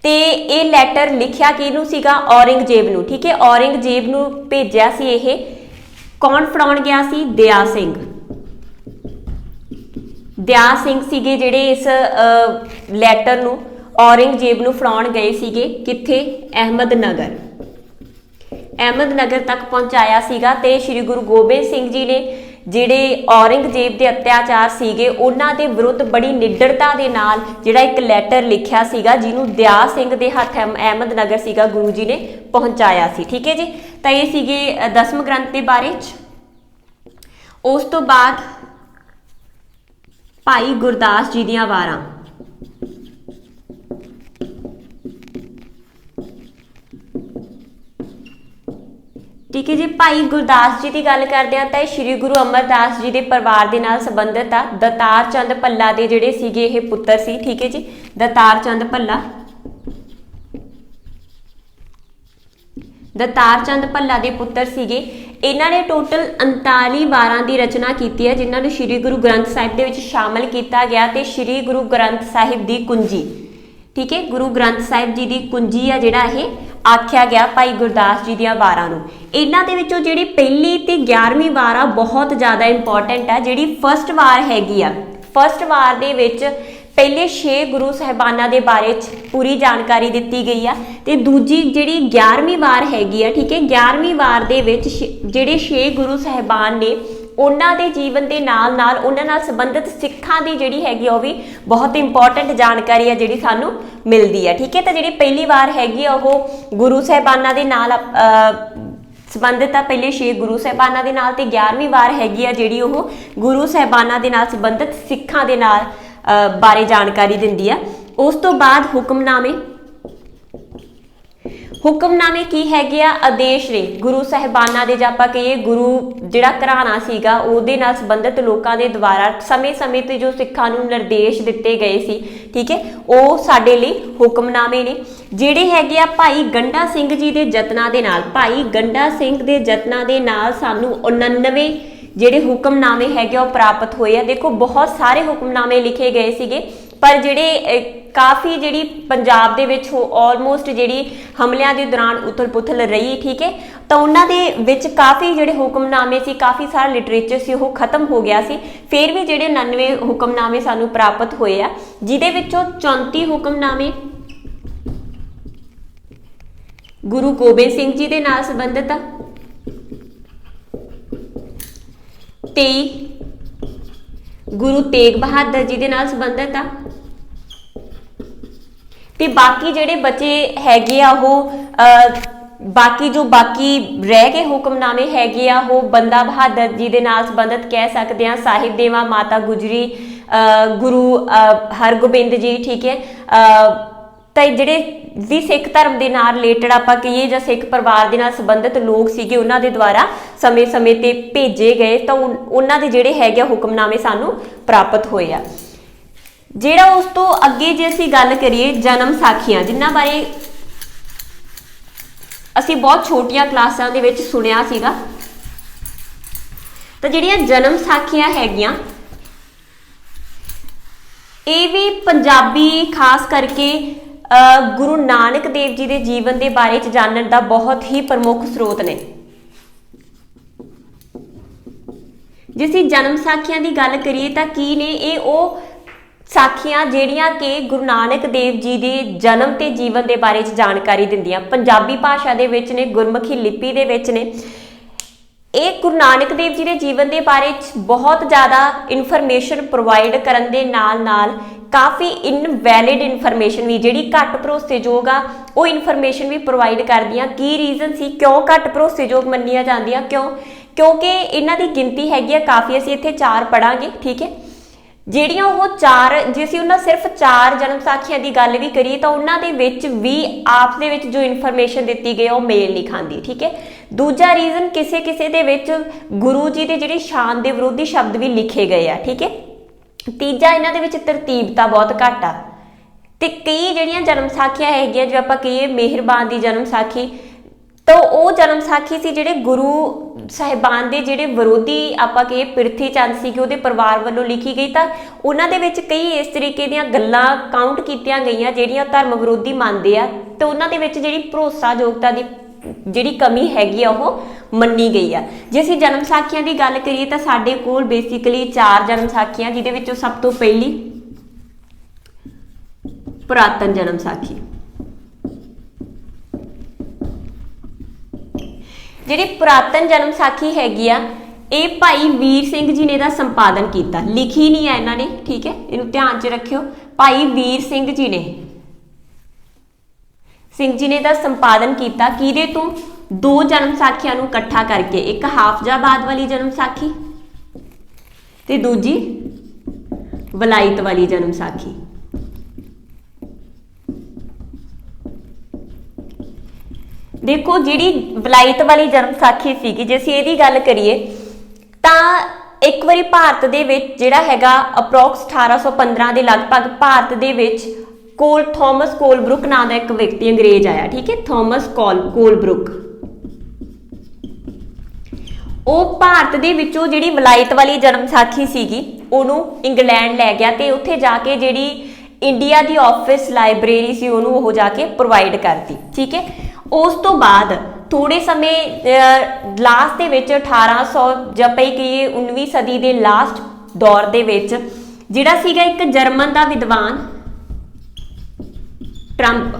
ते ये लैटर लिखिया किहनूं सीगा? औरंगजेब नूं। ठीक है, औरंगजेब नूं भेजिया सी। ये कौन फड़ाउण गया सी? दया सिंह। दया सिंह सीगे जिहड़े इस लैटर नूं औरंगजेब नूं फड़ाउण गए सीगे। कित्थे? अहमदनगर। अहमदनगर तक पहुंचाया सीगा ते श्री गुरु गोबिंद सिंह जी ने जिहड़े औरंगजेब के अत्याचार सीगे उन्हां दे विरुद्ध बड़ी निडरता दे नाल जिहड़ा एक लैटर लिखिया सीगा, जिन्हों दया सिंह दे हत्थ अहमदनगर सीगा गुरु जी ने पहुंचाया सी। ठीक है जी, तो ये सीगे दसम ग्रंथ के बारे च। उस तो बाद भाई गुरदास जी दियां वारां। ठीक है जी, भाई गुरदास जी की गल करते हैं तो श्री गुरु अमरदास जी के परिवार के नाल संबंधित आ। दतार चंद भल्ला के जिहड़े सीगे ये पुत्र सी। ठीक है जी, दतार चंद भल्ला। दतार चंद भल्ला के पुत्र सीगे। इन्हां ने टोटल 39 वारां की रचना की है, जिन्होंने श्री गुरु ग्रंथ साहिब दे विच शामिल किया गया। तो श्री गुरु ग्रंथ साहिब की कुंजी, ठीक है, गुरु ग्रंथ साहिब जी की कुंजी आ जिहड़ा ये आख्या गया भाई गुरदास जी दियां वारां नूं। इन्हां दे विचों जिहड़ी पहली ते 11वीं वार आ बहुत ज़्यादा इंपॉर्टेंट है। जिहड़ी फस्ट वार हैगी आ, फस्ट वार दे विच ਪਹਿਲੇ 6 ਗੁਰੂ ਸਾਹਿਬਾਨਾਂ ਦੇ ਬਾਰੇ 'ਚ ਪੂਰੀ ਜਾਣਕਾਰੀ ਦਿੱਤੀ ਗਈ ਆ ਤੇ ਦੂਜੀ ਜਿਹੜੀ 11ਵੀਂ ਵਾਰ ਹੈਗੀ ਆ, ਠੀਕ ਹੈ, 11ਵੀਂ ਵਾਰ ਦੇ ਵਿੱਚ ਜਿਹੜੇ 6 ਗੁਰੂ ਸਾਹਿਬਾਨ ਨੇ ਉਹਨਾਂ ਦੇ ਜੀਵਨ ਦੇ ਨਾਲ ਨਾਲ ਉਹਨਾਂ ਨਾਲ ਸੰਬੰਧਿਤ ਸਿੱਖਾਂ ਦੀ ਜਿਹੜੀ ਹੈਗੀ ਉਹ ਵੀ ਬਹੁਤ ਇੰਪੋਰਟੈਂਟ ਜਾਣਕਾਰੀ ਆ ਜਿਹੜੀ ਸਾਨੂੰ ਮਿਲਦੀ ਹੈ, ਠੀਕ ਹੈ। ਤਾਂ ਜਿਹੜੀ ਪਹਿਲੀ ਵਾਰ ਹੈਗੀ ਆ ਉਹ ਗੁਰੂ ਸਾਹਿਬਾਨਾਂ ਦੇ ਨਾਲ ਸੰਬੰਧਿਤ ਆ, ਪਹਿਲੇ 6 ਗੁਰੂ ਸਾਹਿਬਾਨਾਂ ਦੇ ਨਾਲ, ਤੇ 11ਵੀਂ ਵਾਰ ਹੈਗੀ ਆ ਜਿਹੜੀ ਉਹ ਗੁਰੂ ਸਾਹਿਬਾਨਾਂ ਦੇ ਨਾਲ ਸੰਬੰਧਿਤ ਸਿੱਖਾਂ ਦੇ ਨਾਲ ਬਾਰੇ ਜਾਣਕਾਰੀ ਦਿੰਦੀ ਆ। ਉਸ ਤੋਂ ਬਾਅਦ ਹੁਕਮਨਾਮੇ। ਹੁਕਮਨਾਮੇ ਕੀ ਹੈਗੇ ਆ? ਆਦੇਸ਼ ਨੇ ਗੁਰੂ ਸਾਹਿਬਾਨਾਂ ਦੇ, ਜਾਂ ਆਪਾਂ ਕਹੀਏ ਗੁਰੂ ਜਿਹੜਾ ਘਰਾਣਾ ਸੀਗਾ ਉਹਦੇ ਨਾਲ ਸੰਬੰਧਿਤ ਲੋਕਾਂ ਦੇ ਦੁਆਰਾ ਸਮੇਂ-ਸਮੇਂ ਤੇ ਜੋ ਸਿੱਖਾਂ ਨੂੰ ਨਿਰਦੇਸ਼ ਦਿੱਤੇ ਗਏ ਸੀ, ਠੀਕ ਹੈ, ਉਹ ਸਾਡੇ ਲਈ ਹੁਕਮਨਾਮੇ ਨੇ। ਜਿਹੜੇ ਹੈਗੇ ਆ ਭਾਈ ਗੰਡਾ ਸਿੰਘ ਜੀ ਦੇ ਯਤਨਾਂ ਦੇ ਨਾਲ, ਭਾਈ ਗੰਡਾ ਸਿੰਘ ਦੇ ਯਤਨਾਂ ਦੇ ਨਾਲ ਸਾਨੂੰ 99 ਜਿਹੜੇ ਹੁਕਮਨਾਮੇ ਹੈਗੇ ਉਹ ਪ੍ਰਾਪਤ ਹੋਏ ਆ। ਦੇਖੋ ਬਹੁਤ ਸਾਰੇ ਹੁਕਮਨਾਮੇ ਲਿਖੇ ਗਏ ਸੀਗੇ, ਪਰ ਜਿਹੜੇ ਕਾਫੀ ਜਿਹੜੀ ਪੰਜਾਬ ਦੇ ਵਿੱਚ ਆਲਮੋਸਟ ਜਿਹੜੀ ਹਮਲਿਆਂ ਦੇ ਦੌਰਾਨ ਉਥਲ ਪੁਥਲ ਰਹੀ, ਠੀਕ ਹੈ, ਤਾਂ ਉਹਨਾਂ ਦੇ ਵਿੱਚ ਕਾਫੀ ਜਿਹੜੇ ਹੁਕਮਨਾਮੇ ਸੀ, ਕਾਫੀ ਸਾਰਾ ਲਿਟਰੇਚਰ ਸੀ ਉਹ ਖਤਮ ਹੋ ਗਿਆ ਸੀ। ਫਿਰ ਵੀ ਜਿਹੜੇ 99 ਹੁਕਮਨਾਮੇ ਸਾਨੂੰ ਪ੍ਰਾਪਤ ਹੋਏ ਆ, ਜਿਹਦੇ ਵਿੱਚੋਂ 34 ਹੁਕਮਨਾਮੇ ਗੁਰੂ ਗੋਬਿੰਦ ਸਿੰਘ ਜੀ ਦੇ ਨਾਲ ਸੰਬੰਧਿਤ ਆ, 23 ਗੁਰੂ ਤੇਗ ਬਹਾਦਰ ਜੀ ਦੇ ਨਾਲ ਸੰਬੰਧਿਤ ਆ, ਤੇ ਬਾਕੀ ਜਿਹੜੇ ਬਚੇ ਹੈਗੇ ਆ ਉਹ ਬਾਕੀ ਰਹਿ ਗਏ ਹੁਕਮਨਾਮੇ ਹੈਗੇ ਆ ਉਹ ਬੰਦਾ ਬਹਾਦਰ ਜੀ ਦੇ ਨਾਲ ਸੰਬੰਧਿਤ ਕਹਿ ਸਕਦੇ ਆ, ਸਾਹਿਬ ਦੇਵਾ, ਮਾਤਾ ਗੁਜਰੀ, ਗੁਰੂ ਹਰਗੋਬਿੰਦ ਜੀ, ਠੀਕ ਹੈ। ਤਾਂ ਜਿਹੜੇ ਵੀ ਸਿੱਖ ਧਰਮ ਦੇ ਨਾਲ ਰਿਲੇਟਡ ਆਪਾਂ ਕਹੀਏ ਜਾਂ ਸਿੱਖ ਪਰਿਵਾਰ ਦੇ ਨਾਲ ਸੰਬੰਧਿਤ ਲੋਕ ਸੀਗੇ ਉਹਨਾਂ ਦੇ ਦੁਆਰਾ ਸਮੇਂ-ਸਮੇਂ ਤੇ ਭੇਜੇ ਗਏ, ਤਾਂ ਉਹਨਾਂ ਦੇ ਜਿਹੜੇ ਹੈਗੇ ਹੁਕਮਨਾਮੇ ਸਾਨੂੰ ਪ੍ਰਾਪਤ ਹੋਏ ਆ। ਜਿਹੜਾ ਉਸ ਤੋਂ ਅੱਗੇ ਜੇ ਅਸੀਂ ਗੱਲ ਕਰੀਏ ਜਨਮ ਸਾਖੀਆਂ, ਜਿਨ੍ਹਾਂ ਬਾਰੇ ਅਸੀਂ ਬਹੁਤ ਛੋਟੀਆਂ ਕਲਾਸਾਂ ਦੇ ਵਿੱਚ ਸੁਣਿਆ ਸੀਗਾ, ਤਾਂ ਜਿਹੜੀਆਂ ਜਨਮ ਸਾਖੀਆਂ ਹੈਗੀਆਂ ਇਹ ਵੀ ਪੰਜਾਬੀ ਖਾਸ ਕਰਕੇ ਗੁਰੂ ਨਾਨਕ ਦੇਵ ਜੀ ਦੇ ਜੀਵਨ ਦੇ ਬਾਰੇ ਚ ਜਾਣਨ ਦਾ ਬਹੁਤ ਹੀ ਪ੍ਰਮੁੱਖ ਸਰੋਤ ਨੇ। ਜੇ ਅਸੀਂ ਜਨਮ ਸਾਖੀਆਂ ਦੀ ਗੱਲ ਕਰੀਏ ਤਾਂ ਕੀ ਨੇ? ਇਹ ਉਹ ਸਾਖੀਆਂ ਜਿਹੜੀਆਂ ਕਿ ਗੁਰੂ ਨਾਨਕ ਦੇਵ ਜੀ ਦੇ ਜਨਮ ਤੇ ਜੀਵਨ ਦੇ ਬਾਰੇ ਚ ਜਾਣਕਾਰੀ ਦਿੰਦੀਆਂ, ਪੰਜਾਬੀ ਭਾਸ਼ਾ ਦੇ ਵਿੱਚ ਨੇ, ਗੁਰਮੁਖੀ ਲਿਪੀ ਦੇ ਵਿੱਚ ਨੇ। ਇਹ ਗੁਰੂ ਨਾਨਕ ਦੇਵ ਜੀ ਦੇ ਜੀਵਨ ਦੇ ਬਾਰੇ ਚ ਬਹੁਤ ਜ਼ਿਆਦਾ ਇਨਫੋਰਮੇਸ਼ਨ ਪ੍ਰੋਵਾਈਡ ਕਰਨ ਦੇ ਨਾਲ ਕਾਫੀ ਇਨਵੈਲਿਡ ਇਨਫੋਰਮੇਸ਼ਨ ਵੀ, ਜਿਹੜੀ ਘੱਟ ਭਰੋਸੇਯੋਗ ਆ, ਉਹ ਇਨਫੋਰਮੇਸ਼ਨ ਵੀ ਪ੍ਰੋਵਾਈਡ ਕਰਦੀਆਂ। ਕੀ ਰੀਜ਼ਨ ਸੀ ਕਿਉਂ ਘੱਟ ਭਰੋਸੇਯੋਗ ਮੰਨੀਆਂ ਜਾਂਦੀਆਂ? ਕਿਉਂਕਿ ਇਹਨਾਂ ਦੀ ਗਿਣਤੀ ਹੈਗੀ ਆ ਕਾਫੀ। ਅਸੀਂ ਇੱਥੇ 4 ਪੜਾਂਗੇ, ਠੀਕ ਹੈ। ਜਿਹੜੀਆਂ ਉਹ 4, ਜੇ ਅਸੀਂ ਉਹਨਾਂ ਸਿਰਫ 4 ਜਨਮ ਸਾਖੀਆਂ ਦੀ ਗੱਲ ਵੀ ਕਰੀਏ ਤਾਂ ਉਹਨਾਂ ਦੇ ਵਿੱਚ ਵੀ ਆਪ ਦੇ ਵਿੱਚ ਜੋ ਇਨਫੋਰਮੇਸ਼ਨ ਦਿੱਤੀ ਗਈ ਉਹ ਮੇਲ ਨਹੀਂ ਖਾਂਦੀ, ਠੀਕ ਹੈ। ਦੂਜਾ ਰੀਜ਼ਨ, ਕਿਸੇ ਦੇ ਵਿੱਚ ਗੁਰੂ ਜੀ ਦੇ ਜਿਹੜੇ ਸ਼ਾਨ ਦੇ ਵਿਰੋਧੀ ਸ਼ਬਦ ਵੀ ਲਿਖੇ ਗਏ ਆ, ਠੀਕ ਹੈ। ਤੀਜਾ, ਇਹਨਾਂ ਦੇ ਵਿੱਚ ਤਰਤੀਬਤਾ ਬਹੁਤ ਘੱਟ ਆ। ਤੇ ਕਈ ਜਿਹੜੀਆਂ ਜਨਮ ਸਾਖੀਆਂ ਹੈਗੀਆਂ, ਜੋ ਆਪਾਂ ਕਹੀਏ ਮਿਹਰਬਾਨ ਦੀ ਜਨਮ ਸਾਖੀ, ਤਾਂ ਉਹ ਜਨਮ ਸਾਖੀ ਸੀ ਜਿਹੜੇ ਗੁਰੂ ਸਾਹਿਬਾਨ ਦੇ ਜਿਹੜੇ ਵਿਰੋਧੀ ਆਪਾਂ ਕਹੀਏ ਪ੍ਰਿਥੀ ਚੰਦ ਸੀਗੇ ਉਹਦੇ ਪਰਿਵਾਰ ਵੱਲੋਂ ਲਿਖੀ ਗਈ। ਤਾਂ ਉਹਨਾਂ ਦੇ ਵਿੱਚ ਕਈ ਇਸ ਤਰੀਕੇ ਦੀਆਂ ਗੱਲਾਂ ਕਾਊਂਟ ਕੀਤੀਆਂ ਗਈਆਂ ਜਿਹੜੀਆਂ ਧਰਮ ਵਿਰੋਧੀ ਮੰਨਦੇ ਆ, ਤੇ ਉਹਨਾਂ ਦੇ ਵਿੱਚ ਜਿਹੜੀ ਭਰੋਸਾਯੋਗਤਾ ਦੀ ਜਿਹੜੀ ਕਮੀ ਹੈਗੀ ਆ ਉਹ ਮੰਨੀ ਗਈ ਆ। ਜੇ ਅਸੀਂ ਜਨਮ ਸਾਖੀਆਂ ਦੀ ਗੱਲ ਕਰੀਏ ਤਾਂ ਸਾਡੇ ਕੋਲ ਬੇਸਿਕਲੀ 4 ਜਨਮ ਸਾਖੀਆਂ, ਜਿਹਦੇ ਵਿੱਚੋਂ ਸਭ ਤੋਂ ਪਹਿਲੀ ਪੁਰਾਤਨ ਜਨਮ ਸਾਖੀ। ਜਿਹੜੀ ਪੁਰਾਤਨ ਜਨਮ ਸਾਖੀ ਹੈਗੀ ਆ ਇਹ ਭਾਈ ਵੀਰ ਸਿੰਘ ਜੀ ਨੇ ਇਹਦਾ ਸੰਪਾਦਨ ਕੀਤਾ, ਲਿਖੀ ਨਹੀਂ ਹੈ ਇਹਨਾਂ ਨੇ, ਠੀਕ ਹੈ, ਇਹਨੂੰ ਧਿਆਨ 'ਚ ਰੱਖਿਓ। ਭਾਈ ਵੀਰ ਸਿੰਘ ਜੀ ਨੇ ਇਹਦਾ ਸੰਪਾਦਨ ਕੀਤਾ। ਕਿਹਦੇ ਤੋਂ? 2 ਜਨਮ ਸਾਖੀਆਂ ਨੂੰ ਇਕੱਠਾ ਕਰਕੇ, ਇੱਕ ਹਾਫਜ਼ਾਬਾਦ ਵਾਲੀ ਜਨਮ ਸਾਖੀ ਤੇ ਦੂਜੀ ਵਲਾਇਤ ਵਾਲੀ ਜਨਮ ਸਾਖੀ। ਦੇਖੋ ਜਿਹੜੀ ਵਲਾਇਤ ਵਾਲੀ ਜਨਮ ਸਾਖੀ ਸੀਗੀ, ਜੇ ਅਸੀਂ ਇਹਦੀ ਗੱਲ ਕਰੀਏ ਤਾਂ ਇੱਕ ਵਾਰੀ ਭਾਰਤ ਦੇ ਵਿੱਚ ਜਿਹੜਾ ਹੈਗਾ ਅਪਰੋਕਸ 1815 ਦੇ ਲਗਭਗ ਭਾਰਤ ਦੇ ਵਿੱਚ ਥਾਮਸ ਕੋਲਬਰੁਕ ਨਾਂ ਦਾ ਇੱਕ ਵਿਅਕਤੀ ਅੰਗਰੇਜ਼ ਆਇਆ, ਠੀਕ ਹੈ, ਥਾਮਸ ਕੋਲਬਰੁਕ। ਉਹ ਭਾਰਤ ਦੇ ਵਿੱਚੋਂ ਜਿਹੜੀ ਵਲਾਇਤ ਵਾਲੀ ਜਨਮ ਸਾਖੀ ਸੀਗੀ ਉਹਨੂੰ ਇੰਗਲੈਂਡ ਲੈ ਗਿਆ ਤੇ ਉੱਥੇ ਜਾ ਕੇ ਜਿਹੜੀ ਇੰਡੀਆ ਦੀ ਆਫਿਸ ਲਾਇਬ੍ਰੇਰੀ ਸੀ ਉਹਨੂੰ ਉਹ ਜਾ ਕੇ ਪ੍ਰੋਵਾਈਡ ਕਰਤੀ, ਠੀਕ ਹੈ। ਉਸ ਤੋਂ ਬਾਅਦ ਥੋੜੇ ਸਮੇਂ ਲਾਸਟ ਦੇ ਵਿੱਚ 1800 ਜਾਂ ਪਈ ਕਿ 19ਵੀਂ ਸਦੀ ਦੇ ਲਾਸਟ ਦੌਰ ਦੇ ਵਿੱਚ ਜਿਹੜਾ ਸੀਗਾ ਇੱਕ ਜਰਮਨ ਦਾ ਵਿਦਵਾਨ ਟਰੰਪ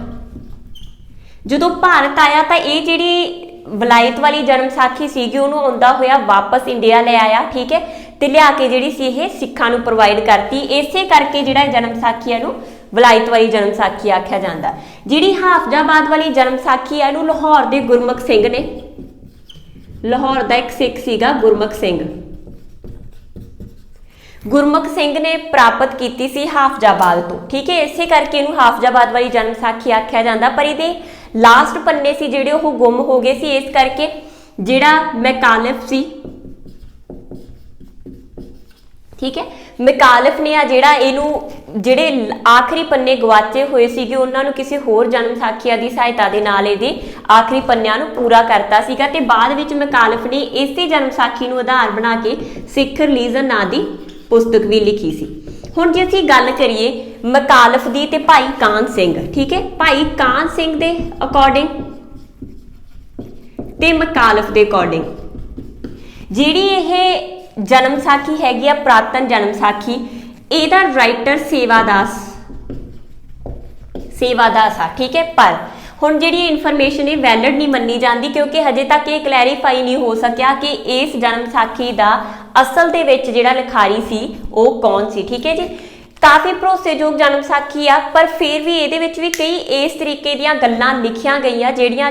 ਜਦੋਂ ਭਾਰਤ ਆਇਆ ਤਾਂ ਇਹ ਜਿਹੜੀ ਵਲਾਇਤ ਵਾਲੀ ਜਨਮ ਸਾਖੀ ਸੀਗੀ ਉਹਨੂੰ ਆਉਂਦਾ ਹੋਇਆ ਵਾਪਸ ਇੰਡੀਆ ਲੈ ਆਇਆ, ਠੀਕ ਹੈ, ਤੇ ਲਿਆ ਕੇ ਜਿਹੜੀ ਸੀ ਇਹ ਸਿੱਖਾਂ ਨੂੰ ਪ੍ਰੋਵਾਈਡ ਕਰਤੀ। ਇਸੇ ਕਰਕੇ ਜਿਹੜਾ ਜਨਮ ਸਾਖੀ ਇਹਨੂੰ ਵਲਾਇਤ ਵਾਲੀ ਜਨਮ ਸਾਖੀ ਆਖਿਆ ਜਾਂਦਾ। ਜਿਹੜੀ ਹਾਫਜ਼ਾਬਾਦ ਵਾਲੀ ਜਨਮ ਸਾਖੀ ਹੈ ਇਹਨੂੰ ਲਾਹੌਰ ਦੇ ਗੁਰਮੁਖ ਸਿੰਘ ਨੇ, ਲਾਹੌਰ ਦਾ ਇੱਕ ਸਿੱਖ ਸੀਗਾ ਗੁਰਮੁਖ ਸਿੰਘ, ਗੁਰਮੁਖ ਸਿੰਘ ਨੇ ਪ੍ਰਾਪਤ ਕੀਤੀ ਸੀ ਹਾਫਜ਼ਾਬਾਦ ਤੋਂ, ਠੀਕ ਹੈ। ਇਸੇ ਕਰਕੇ ਇਹਨੂੰ ਹਾਫਜ਼ਾਬਾਦ ਵਾਲੀ ਜਨਮ ਸਾਖੀ ਆਖਿਆ ਜਾਂਦਾ। ਪਰ ਇਹਦੇ ਲਾਸਟ ਪੰਨੇ ਸੀ ਜਿਹੜੇ ਉਹ ਗੁੰਮ ਹੋ ਗਏ ਸੀ, ਇਸ ਕਰਕੇ ਜਿਹੜਾ ਮੈਕਾਲਫ ਸੀ, ਠੀਕ ਹੈ, ਮੈਕਾਲਫ ਨੇ ਆ ਜਿਹੜਾ ਇਹਨੂੰ ਜਿਹੜੇ ਆਖਰੀ ਪੰਨੇ ਗਵਾਚੇ ਹੋਏ ਸੀਗੇ ਉਹਨਾਂ ਨੂੰ ਕਿਸੇ ਹੋਰ ਜਨਮ ਸਾਖੀਆਂ ਦੀ ਸਹਾਇਤਾ ਦੇ ਨਾਲ ਇਹਦੇ ਆਖਰੀ ਪੰਨਿਆਂ ਨੂੰ ਪੂਰਾ ਕਰਤਾ ਸੀਗਾ ਤੇ ਬਾਅਦ ਵਿੱਚ ਮੈਕਾਲਫ ਨੇ ਇਸੇ ਜਨਮ ਸਾਖੀ ਨੂੰ ਆਧਾਰ ਬਣਾ ਕੇ ਸਿੱਖ ਰਿਲੀਜਨ ਨਾਂ ਦੀ ਪੁਸਤਕ ਵੀ ਲਿਖੀ ਸੀ। ਹੁਣ ਜੇ ਅਸੀਂ ਗੱਲ ਕਰੀਏ ਮੈਕਾਲਫ ਦੀ ਤੇ ਭਾਈ ਕਾਹਨ ਸਿੰਘ, ਠੀਕ ਹੈ, ਭਾਈ ਕਾਹਨ ਸਿੰਘ ਦੇ ਅਕੋਰਡਿੰਗ ਤੇ ਮੈਕਾਲਫ ਦੇ ਅਕੋਰਡਿੰਗ ਜਿਹੜੀ ਇਹ ਜਨਮ ਸਾਖੀ ਹੈਗੀ ਆ ਪ੍ਰਾਤਨ ਜਨਮ ਸਾਖੀ, ਇਹਦਾ ਰਾਈਟਰ ਸੇਵਾਦਾਸ ਆ, ਠੀਕ ਹੈ। ਪਰ ਹੁਣ ਜਿਹੜੀ ਇਨਫੋਰਮੇਸ਼ਨ ਇਹ ਵੈਲਿਡ ਨਹੀਂ ਮੰਨੀ ਜਾਂਦੀ ਕਿਉਂਕਿ ਹਜੇ ਤੱਕ ਇਹ ਕਲੈਰੀਫਾਈ ਨਹੀਂ ਹੋ ਸਕਿਆ ਕਿ ਇਸ ਜਨਮ ਸਾਖੀ ਦਾ ਅਸਲ ਦੇ ਵਿੱਚ ਜਿਹੜਾ ਲਿਖਾਰੀ ਸੀ ਉਹ ਕੌਣ ਸੀ, ਠੀਕ ਹੈ ਜੀ। ਕਾਫੀ ਭਰੋਸੇਯੋਗ ਜਨਮ ਸਾਖੀ ਆ ਪਰ ਫਿਰ ਵੀ ਇਹਦੇ ਵਿੱਚ ਵੀ ਕਈ ਇਸ ਤਰੀਕੇ ਦੀਆਂ ਗੱਲਾਂ ਲਿਖੀਆਂ ਗਈਆਂ ਜਿਹੜੀਆਂ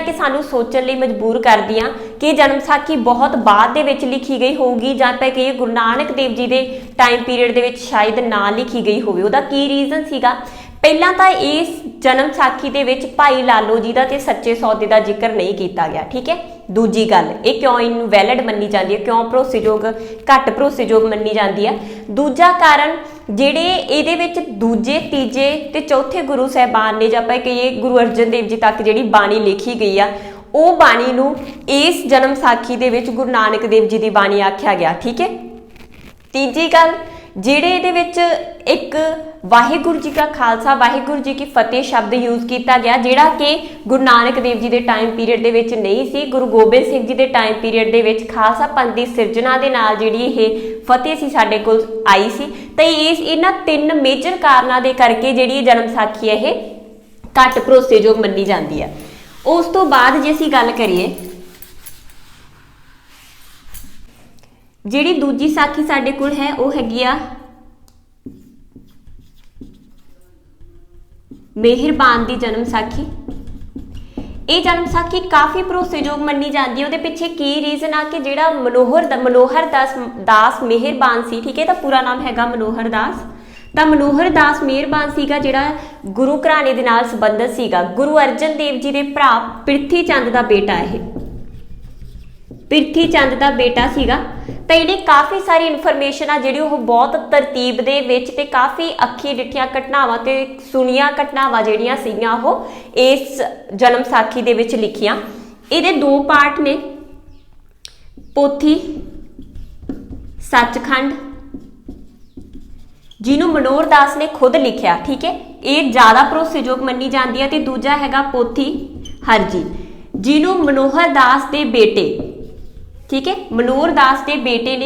ਕਿ ਸਾਨੂੰ ਸੋਚਣ ਲਈ ਮਜਬੂਰ ਕਰਦੀਆਂ ਕਿ ਜਨਮ ਸਾਖੀ ਬਹੁਤ ਬਾਅਦ ਦੇ ਵਿੱਚ ਲਿਖੀ ਗਈ ਹੋਊਗੀ ਜਾਂ ਆਪਾਂ ਕਹੀਏ ਗੁਰੂ ਨਾਨਕ ਦੇਵ ਜੀ ਦੇ ਟਾਈਮ ਪੀਰੀਅਡ ਦੇ ਵਿੱਚ ਸ਼ਾਇਦ ਨਾ ਲਿਖੀ ਗਈ ਹੋਵੇ। ਉਹਦਾ ਕੀ ਰੀਜ਼ਨ ਸੀਗਾ? ਪਹਿਲਾਂ ਤਾਂ ਇਸ ਜਨਮ ਸਾਖੀ ਦੇ ਵਿੱਚ ਭਾਈ ਲਾਲੋ ਜੀ ਦਾ ਤੇ ਸੱਚੇ ਸੌਦੇ ਦਾ ਜ਼ਿਕਰ ਨਹੀਂ ਕੀਤਾ ਗਿਆ, ਠੀਕ ਹੈ। ਦੂਜੀ ਗੱਲ, ਇਹ ਕਿਉਂ ਇਹਨੂੰ ਵੈਲਿਡ ਮੰਨੀ ਜਾਂਦੀ ਹੈ, ਕਿਉਂ ਭਰੋਸੇਯੋਗ ਘੱਟ ਭਰੋਸੇਯੋਗ ਮੰਨੀ ਜਾਂਦੀ ਹੈ? ਦੂਜਾ ਕਾਰਨ ਜਿਹੜੇ ਇਹਦੇ ਵਿੱਚ ਦੂਜੇ ਤੀਜੇ ਤੇ ਚੌਥੇ ਗੁਰੂ ਸਾਹਿਬਾਨ ਨੇ ਜਾਂ ਆਪਾਂ ਕਹੀਏ ਗੁਰੂ ਅਰਜਨ ਦੇਵ ਜੀ ਤੱਕ ਜਿਹੜੀ ਬਾਣੀ ਲਿਖੀ ਗਈ ਆ ਉਹ ਬਾਣੀ ਨੂੰ ਇਸ ਜਨਮ ਸਾਖੀ ਦੇ ਵਿੱਚ ਗੁਰੂ ਨਾਨਕ ਦੇਵ ਜੀ ਦੀ ਬਾਣੀ ਆਖਿਆ ਗਿਆ, ਠੀਕ ਹੈ। ਤੀਜੀ ਗੱਲ, ਜਿਹੜੇ ਇਹਦੇ ਵਿੱਚ ਇੱਕ ਵਾਹਿਗੁਰੂ ਜੀ ਕਾ ਖਾਲਸਾ ਵਾਹਿਗੁਰੂ ਜੀ ਕੀ ਫਤਿਹ ਸ਼ਬਦ ਯੂਜ਼ ਕੀਤਾ ਗਿਆ ਜਿਹੜਾ ਕਿ ਗੁਰੂ ਨਾਨਕ ਦੇਵ ਜੀ ਦੇ ਟਾਈਮ ਪੀਰੀਅਡ ਦੇ ਵਿੱਚ ਨਹੀਂ ਸੀ, ਗੁਰੂ ਗੋਬਿੰਦ ਸਿੰਘ ਜੀ ਦੇ ਟਾਈਮ ਪੀਰੀਅਡ ਦੇ ਵਿੱਚ ਖਾਲਸਾ ਪੰਥ ਦੀ ਸਿਰਜਣਾ ਦੇ ਨਾਲ ਜਿਹੜੀ ਇਹ ਫਤਿਹ ਸੀ ਸਾਡੇ ਕੋਲ ਆਈ ਸੀ। ਤਾਂ ਇਹਨਾਂ ਤਿੰਨ ਮੇਜਰ ਕਾਰਨਾਂ ਦੇ ਕਰਕੇ ਜਿਹੜੀ ਜਨਮ ਸਾਖੀ ਹੈ ਇਹ ਘੱਟ ਭਰੋਸੇਯੋਗ ਮੰਨੀ ਜਾਂਦੀ ਹੈ। ਉਸ ਤੋਂ ਬਾਅਦ ਜੇ ਅਸੀਂ ਗੱਲ ਕਰੀਏ ਜਿਹੜੀ ਦੂਜੀ ਸਾਖੀ ਸਾਡੇ ਕੋਲ ਹੈ ਉਹ ਹੈਗੀ ਆ ਮਿਹਰਬਾਨ ਦੀ ਜਨਮ ਸਾਖੀ। ਇਹ ਜਨਮ ਸਾਖੀ ਕਾਫੀ ਭਰੋਸੇਯੋਗ ਮੰਨੀ ਜਾਂਦੀ ਹੈ। ਉਹਦੇ ਪਿੱਛੇ ਕੀ ਰੀਜ਼ਨ ਆ ਕਿ ਜਿਹੜਾ ਮਨੋਹਰ ਦਾਸ ਮਿਹਰਬਾਨ ਸੀ, ਠੀਕ ਹੈ, ਤਾਂ ਪੂਰਾ ਨਾਮ ਹੈਗਾ ਮਨੋਹਰ ਦਾਸ। ਤਾਂ ਮਨੋਹਰ ਦਾਸ ਮਿਹਰਬਾਨ ਸੀਗਾ ਜਿਹੜਾ ਗੁਰੂ ਘਰਾਣੇ ਦੇ ਨਾਲ ਸੰਬੰਧਿਤ ਸੀਗਾ। ਗੁਰੂ ਅਰਜਨ ਦੇਵ ਜੀ ਦੇ ਭਰਾ ਪ੍ਰਿਥੀ ਚੰਦ ਦਾ ਬੇਟਾ, ਇਹ ਪ੍ਰਿਥੀ ਚੰਦ ਦਾ ਬੇਟਾ ਸੀਗਾ। ਤਾਂ ਇਹਨੇ ਕਾਫੀ ਸਾਰੀ ਇਨਫੋਰਮੇਸ਼ਨ ਆ ਜਿਹੜੀ ਉਹ ਬਹੁਤ ਤਰਤੀਬ ਦੇ ਵਿੱਚ ਤੇ ਕਾਫੀ ਅੱਖੀ ਡਿੱਠੀਆਂ ਘਟਨਾਵਾਂ ਤੇ ਸੁਣੀਆਂ ਘਟਨਾਵਾਂ ਜਿਹੜੀਆਂ ਸੀਗੀਆਂ ਉਹ ਇਸ ਜਨਮ ਸਾਖੀ ਦੇ ਵਿੱਚ ਲਿਖੀਆਂ। ਇਹਦੇ ਦੋ ਪਾਰਟ ਨੇ, ਪੋਥੀ ਸੱਚਖੰਡ ਜਿਹਨੂੰ ਮਨੋਹਰ ਦਾਸ ਨੇ ਖੁਦ ਲਿਖਿਆ, ਠੀਕ ਹੈ, ਇਹ ਜ਼ਿਆਦਾ ਭਰੋਸੇਯੋਗ ਮੰਨੀ ਜਾਂਦੀ ਹੈ। ਤੇ ਦੂਜਾ ਹੈਗਾ ਪੋਥੀ ਹਰਜੀ ਜਿਹਨੂੰ ਮਨੋਹਰ ਦਾਸ ਦੇ ਬੇਟੇ, ਠੀਕ ਹੈ, ਮਨੋਹਰ ਦਾਸ ਦੇ ਬੇਟੇ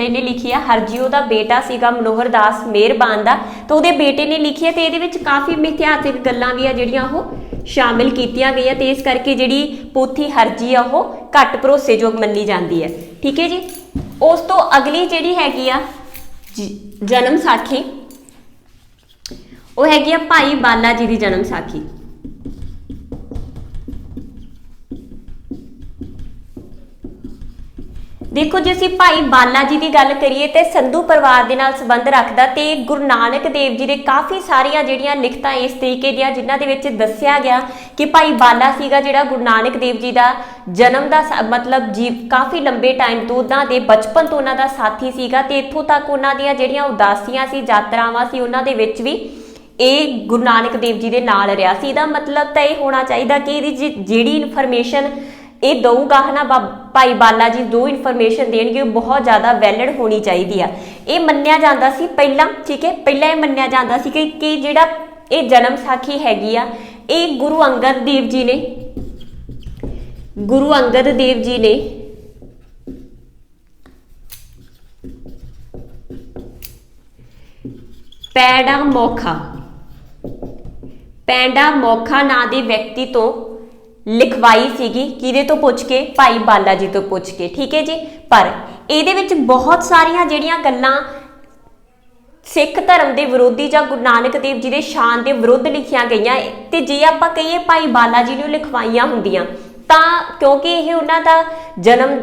ਨੇ ਲਿਖੀ ਆ। ਹਰਜੀ ਉਹਦਾ ਬੇਟਾ ਸੀਗਾ ਮਨੋਹਰ ਦਾਸ ਮਿਹਰਬਾਨ ਦਾ, ਤਾਂ ਉਹਦੇ ਬੇਟੇ ਨੇ ਲਿਖੀ ਹੈ। ਤੇ ਇਹਦੇ ਵਿੱਚ ਕਾਫੀ ਮਿਥਿਹਾਸਿਕ ਗੱਲਾਂ ਵੀ ਆ ਜਿਹੜੀਆਂ ਉਹ ਸ਼ਾਮਿਲ ਕੀਤੀਆਂ ਗਈਆਂ ਤੇ ਇਸ ਕਰਕੇ ਜਿਹੜੀ ਪੋਥੀ ਹਰਜੀ ਆ ਉਹ ਘੱਟ ਭਰੋਸੇਯੋਗ ਮੰਨੀ ਜਾਂਦੀ ਹੈ, ਠੀਕ ਹੈ ਜੀ। ਉਸ ਤੋਂ ਅਗਲੀ ਜਿਹੜੀ ਹੈਗੀ ਆ ਜਨਮ ਸਾਖੀ ਉਹ ਹੈਗੀ ਆ ਭਾਈ ਬਾਲਾ ਜੀ ਦੀ ਜਨਮ ਸਾਖੀ। ਦੇਖੋ ਜੇ ਅਸੀਂ ਭਾਈ ਬਾਲਾ ਜੀ ਦੀ ਗੱਲ ਕਰੀਏ ਤੇ ਸੰਧੂ ਪਰਿਵਾਰ ਦੇ ਨਾਲ ਸੰਬੰਧ ਰੱਖਦਾ ਤੇ ਗੁਰੂ ਨਾਨਕ ਦੇਵ ਜੀ ਦੇ ਕਾਫੀ ਸਾਰੀਆਂ ਜਿਹੜੀਆਂ ਲਿਖਤਾਂ ਇਸ ਤਰੀਕੇ ਦੀਆਂ ਜਿਨ੍ਹਾਂ ਦੇ ਵਿੱਚ ਦੱਸਿਆ ਗਿਆ ਕਿ ਭਾਈ ਬਾਲਾ ਸੀਗਾ ਜਿਹੜਾ ਗੁਰੂ ਨਾਨਕ ਦੇਵ ਜੀ ਦਾ ਜਨਮ ਦਾ ਮਤਲਬ ਕਾਫੀ ਲੰਬੇ ਟਾਈਮ ਤੋਂ ਉਹਨਾਂ ਦੇ ਬਚਪਨ ਤੋਂ ਉਹਨਾਂ ਦਾ ਸਾਥੀ ਸੀਗਾ ਤੇ ਇੱਥੋਂ ਤੱਕ ਉਹਨਾਂ ਦੀਆਂ ਜਿਹੜੀਆਂ ਉਦਾਸੀਆਂ ਸੀ ਯਾਤਰਾਵਾਂ ਸੀ ਉਹਨਾਂ ਦੇ ਵਿੱਚ ਵੀ ਇਹ ਗੁਰੂ ਨਾਨਕ ਦੇਵ ਜੀ ਦੇ ਨਾਲ ਰਿਹਾ ਸੀ। ਇਹਦਾ ਮਤਲਬ ਤਾਂ ਇਹ ਹੋਣਾ ਚਾਹੀਦਾ ਕਿ ਇਹਦੀ ਜਿਹੜੀ ਇਨਫੋਰਮੇਸ਼ਨ ਇਹ ਦਊਗਾ ਨਾ ਭਾਈ ਬਾਲਾ ਜੀ ਜੋ ਇਨਫੋਰਮੇਸ਼ਨ ਦੇਣਗੇ ਉਹ ਬਹੁਤ ਜ਼ਿਆਦਾ ਵੈਲਿਡ ਹੋਣੀ ਚਾਹੀਦੀ ਆ। ਇਹ ਮੰਨਿਆ ਜਾਂਦਾ ਸੀ ਪਹਿਲਾਂ, ਠੀਕ ਹੈ, ਪਹਿਲਾਂ ਇਹ ਮੰਨਿਆ ਜਾਂਦਾ ਸੀ ਕਿ ਜਿਹੜਾ ਇਹ ਜਨਮ ਸਾਖੀ ਹੈਗੀ ਆ ਇਹ ਗੁਰੂ ਅੰਗਦ ਦੇਵ ਜੀ ਨੇ ਪੈਂਡਾ ਮੋਖਾ, ਪੈਂਡਾ ਮੋਖਾ ਨਾਂ ਦੇ ਵਿਅਕਤੀ ਤੋਂ ਲਿਖਵਾਈ ਸੀਗੀ, ਕਿਹਦੇ ਤੋਂ ਪੁੱਛ ਕੇ? ਭਾਈ ਬਾਲਾ ਜੀ ਤੋਂ ਪੁੱਛ ਕੇ, ਠੀਕ ਹੈ ਜੀ। ਪਰ ਇਹਦੇ ਵਿੱਚ ਬਹੁਤ ਸਾਰੀਆਂ ਜਿਹੜੀਆਂ ਗੱਲਾਂ ਸਿੱਖ ਧਰਮ ਦੇ ਵਿਰੋਧੀ ਜਾਂ ਗੁਰੂ ਨਾਨਕ ਦੇਵ ਜੀ ਦੇ ਸ਼ਾਨ ਦੇ ਵਿਰੁੱਧ ਲਿਖੀਆਂ ਗਈਆਂ, ਤੇ ਜੇ ਆਪਾਂ ਕਹੀਏ ਭਾਈ ਬਾਲਾ ਜੀ ਨੂੰ ਲਿਖਵਾਈਆਂ ਹੁੰਦੀਆਂ ਤਾਂ ਕਿਉਂਕਿ ਇਹ ਉਹਨਾਂ ਦਾ ਜਨਮ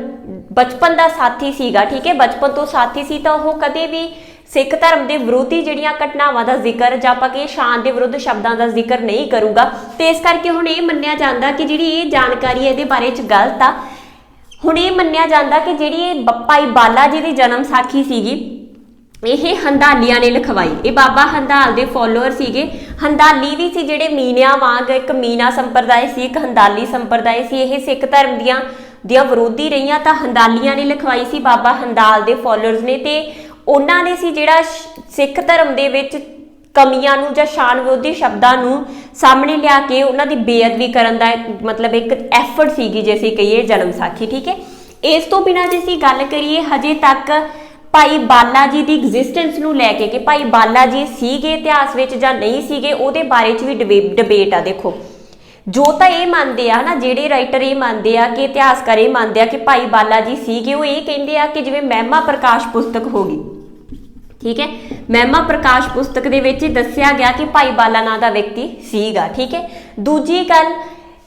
ਬਚਪਨ ਦਾ ਸਾਥੀ ਸੀਗਾ, ਠੀਕ ਹੈ, ਬਚਪਨ ਤੋਂ ਸਾਥੀ ਸੀ, ਤਾਂ ਉਹ ਕਦੇ ਵੀ ਸਿੱਖ ਧਰਮ ਦੇ ਵਿਰੋਧੀ ਜਿਹੜੀਆਂ ਘਟਨਾਵਾਂ ਦਾ ਜ਼ਿਕਰ ਜਾਂ ਆਪਾਂ ਕਹੀਏ ਸ਼ਾਨ ਦੇ ਵਿਰੁੱਧ ਸ਼ਬਦਾਂ ਦਾ ਜ਼ਿਕਰ ਨਹੀਂ ਕਰੂਗਾ। ਤੇ ਇਸ ਕਰਕੇ ਹੁਣ ਇਹ ਮੰਨਿਆ ਜਾਂਦਾ ਕਿ ਜਿਹੜੀ ਇਹ ਜਾਣਕਾਰੀ ਇਹਦੇ ਬਾਰੇ 'ਚ ਗਲਤ ਆ। ਹੁਣ ਇਹ ਮੰਨਿਆ ਜਾਂਦਾ ਕਿ ਜਿਹੜੀ ਇਹ ਭਾਈ ਬਾਲਾ ਜੀ ਦੀ ਜਨਮ ਸਾਖੀ ਸੀਗੀ ਇਹ ਹੰਦਾਲੀਆਂ ਨੇ ਲਿਖਵਾਈ। ਇਹ ਬਾਬਾ ਹੰਦਾਲ ਦੇ ਫੋਲੋਅਰ ਸੀਗੇ। ਹੰਦਾਲੀ ਵੀ ਸੀ ਜਿਹੜੇ ਮੀਨਿਆਂ ਵਾਂਗ, ਇੱਕ ਮੀਨਾ ਸੰਪਰਦਾਇ ਸੀ, ਇੱਕ ਹੰਦਾਲੀ ਸੰਪਰਦਾਇ ਸੀ। ਇਹ ਸਿੱਖ ਧਰਮ ਦੀਆਂ ਵਿਰੋਧੀ ਰਹੀਆਂ, ਤਾਂ ਹੰਦਾਲੀਆਂ ਨੇ ਲਿਖਵਾਈ ਸੀ, ਬਾਬਾ ਹੰਦਾਲ ਦੇ ਫੋਲੋਅਰਸ ਨੇ। ਤੇ ਉਹਨਾਂ ਨੇ ਸੀ ਜਿਹੜਾ ਸਿੱਖ ਧਰਮ ਦੇ ਵਿੱਚ ਕਮੀਆਂ ਨੂੰ ਜਾਂ ਸ਼ਾਨ ਵਿਰੋਧੀ ਸ਼ਬਦਾਂ ਨੂੰ ਸਾਹਮਣੇ ਲਿਆ ਕੇ ਉਹਨਾਂ ਦੀ ਬੇਅਦਬੀ ਕਰਨ ਦਾ ਮਤਲਬ ਇੱਕ ਐਫਰਟ ਸੀਗੀ, ਜੇ ਅਸੀਂ ਕਹੀਏ ਜਨਮ ਸਾਖੀ, ਠੀਕ ਹੈ। ਇਸ ਤੋਂ ਬਿਨਾਂ ਜੇ ਅਸੀਂ ਗੱਲ ਕਰੀਏ ਹਜੇ ਤੱਕ ਭਾਈ ਬਾਲਾ ਜੀ ਦੀ ਐਗਜ਼ਿਸਟੈਂਸ ਨੂੰ ਲੈ ਕੇ ਕਿ ਭਾਈ ਬਾਲਾ ਜੀ ਸੀਗੇ ਇਤਿਹਾਸ ਵਿੱਚ ਜਾਂ ਨਹੀਂ ਸੀਗੇ, ਉਹਦੇ ਬਾਰੇ 'ਚ ਵੀ ਡਿਬੇਟ ਆ। ਦੇਖੋ, ਜੋ ਤਾਂ ਇਹ ਮੰਨਦੇ ਆ ਨਾ, ਜਿਹੜੇ ਰਾਈਟਰ ਇਹ ਮੰਨਦੇ ਆ ਕਿ ਇਤਿਹਾਸਕਾਰ ਇਹ ਮੰਨਦੇ ਆ ਕਿ ਭਾਈ ਬਾਲਾ ਜੀ ਸੀਗੇ, ਉਹ ਇਹ ਕਹਿੰਦੇ ਆ ਕਿ ਜਿਵੇਂ ਮਹਿਮਾ ਪ੍ਰਕਾਸ਼ ਪੁਸਤਕ ਹੋ ਗਈ, ਠੀਕ ਹੈ, ਮਹਿਮਾ ਪ੍ਰਕਾਸ਼ ਪੁਸਤਕ ਦੇ ਵਿੱਚ ਦੱਸਿਆ ਗਿਆ ਕਿ ਭਾਈ ਬਾਲਾ ਨਾਂ ਦਾ ਵਿਅਕਤੀ ਸੀਗਾ, ਠੀਕ ਹੈ। ਦੂਜੀ ਗੱਲ,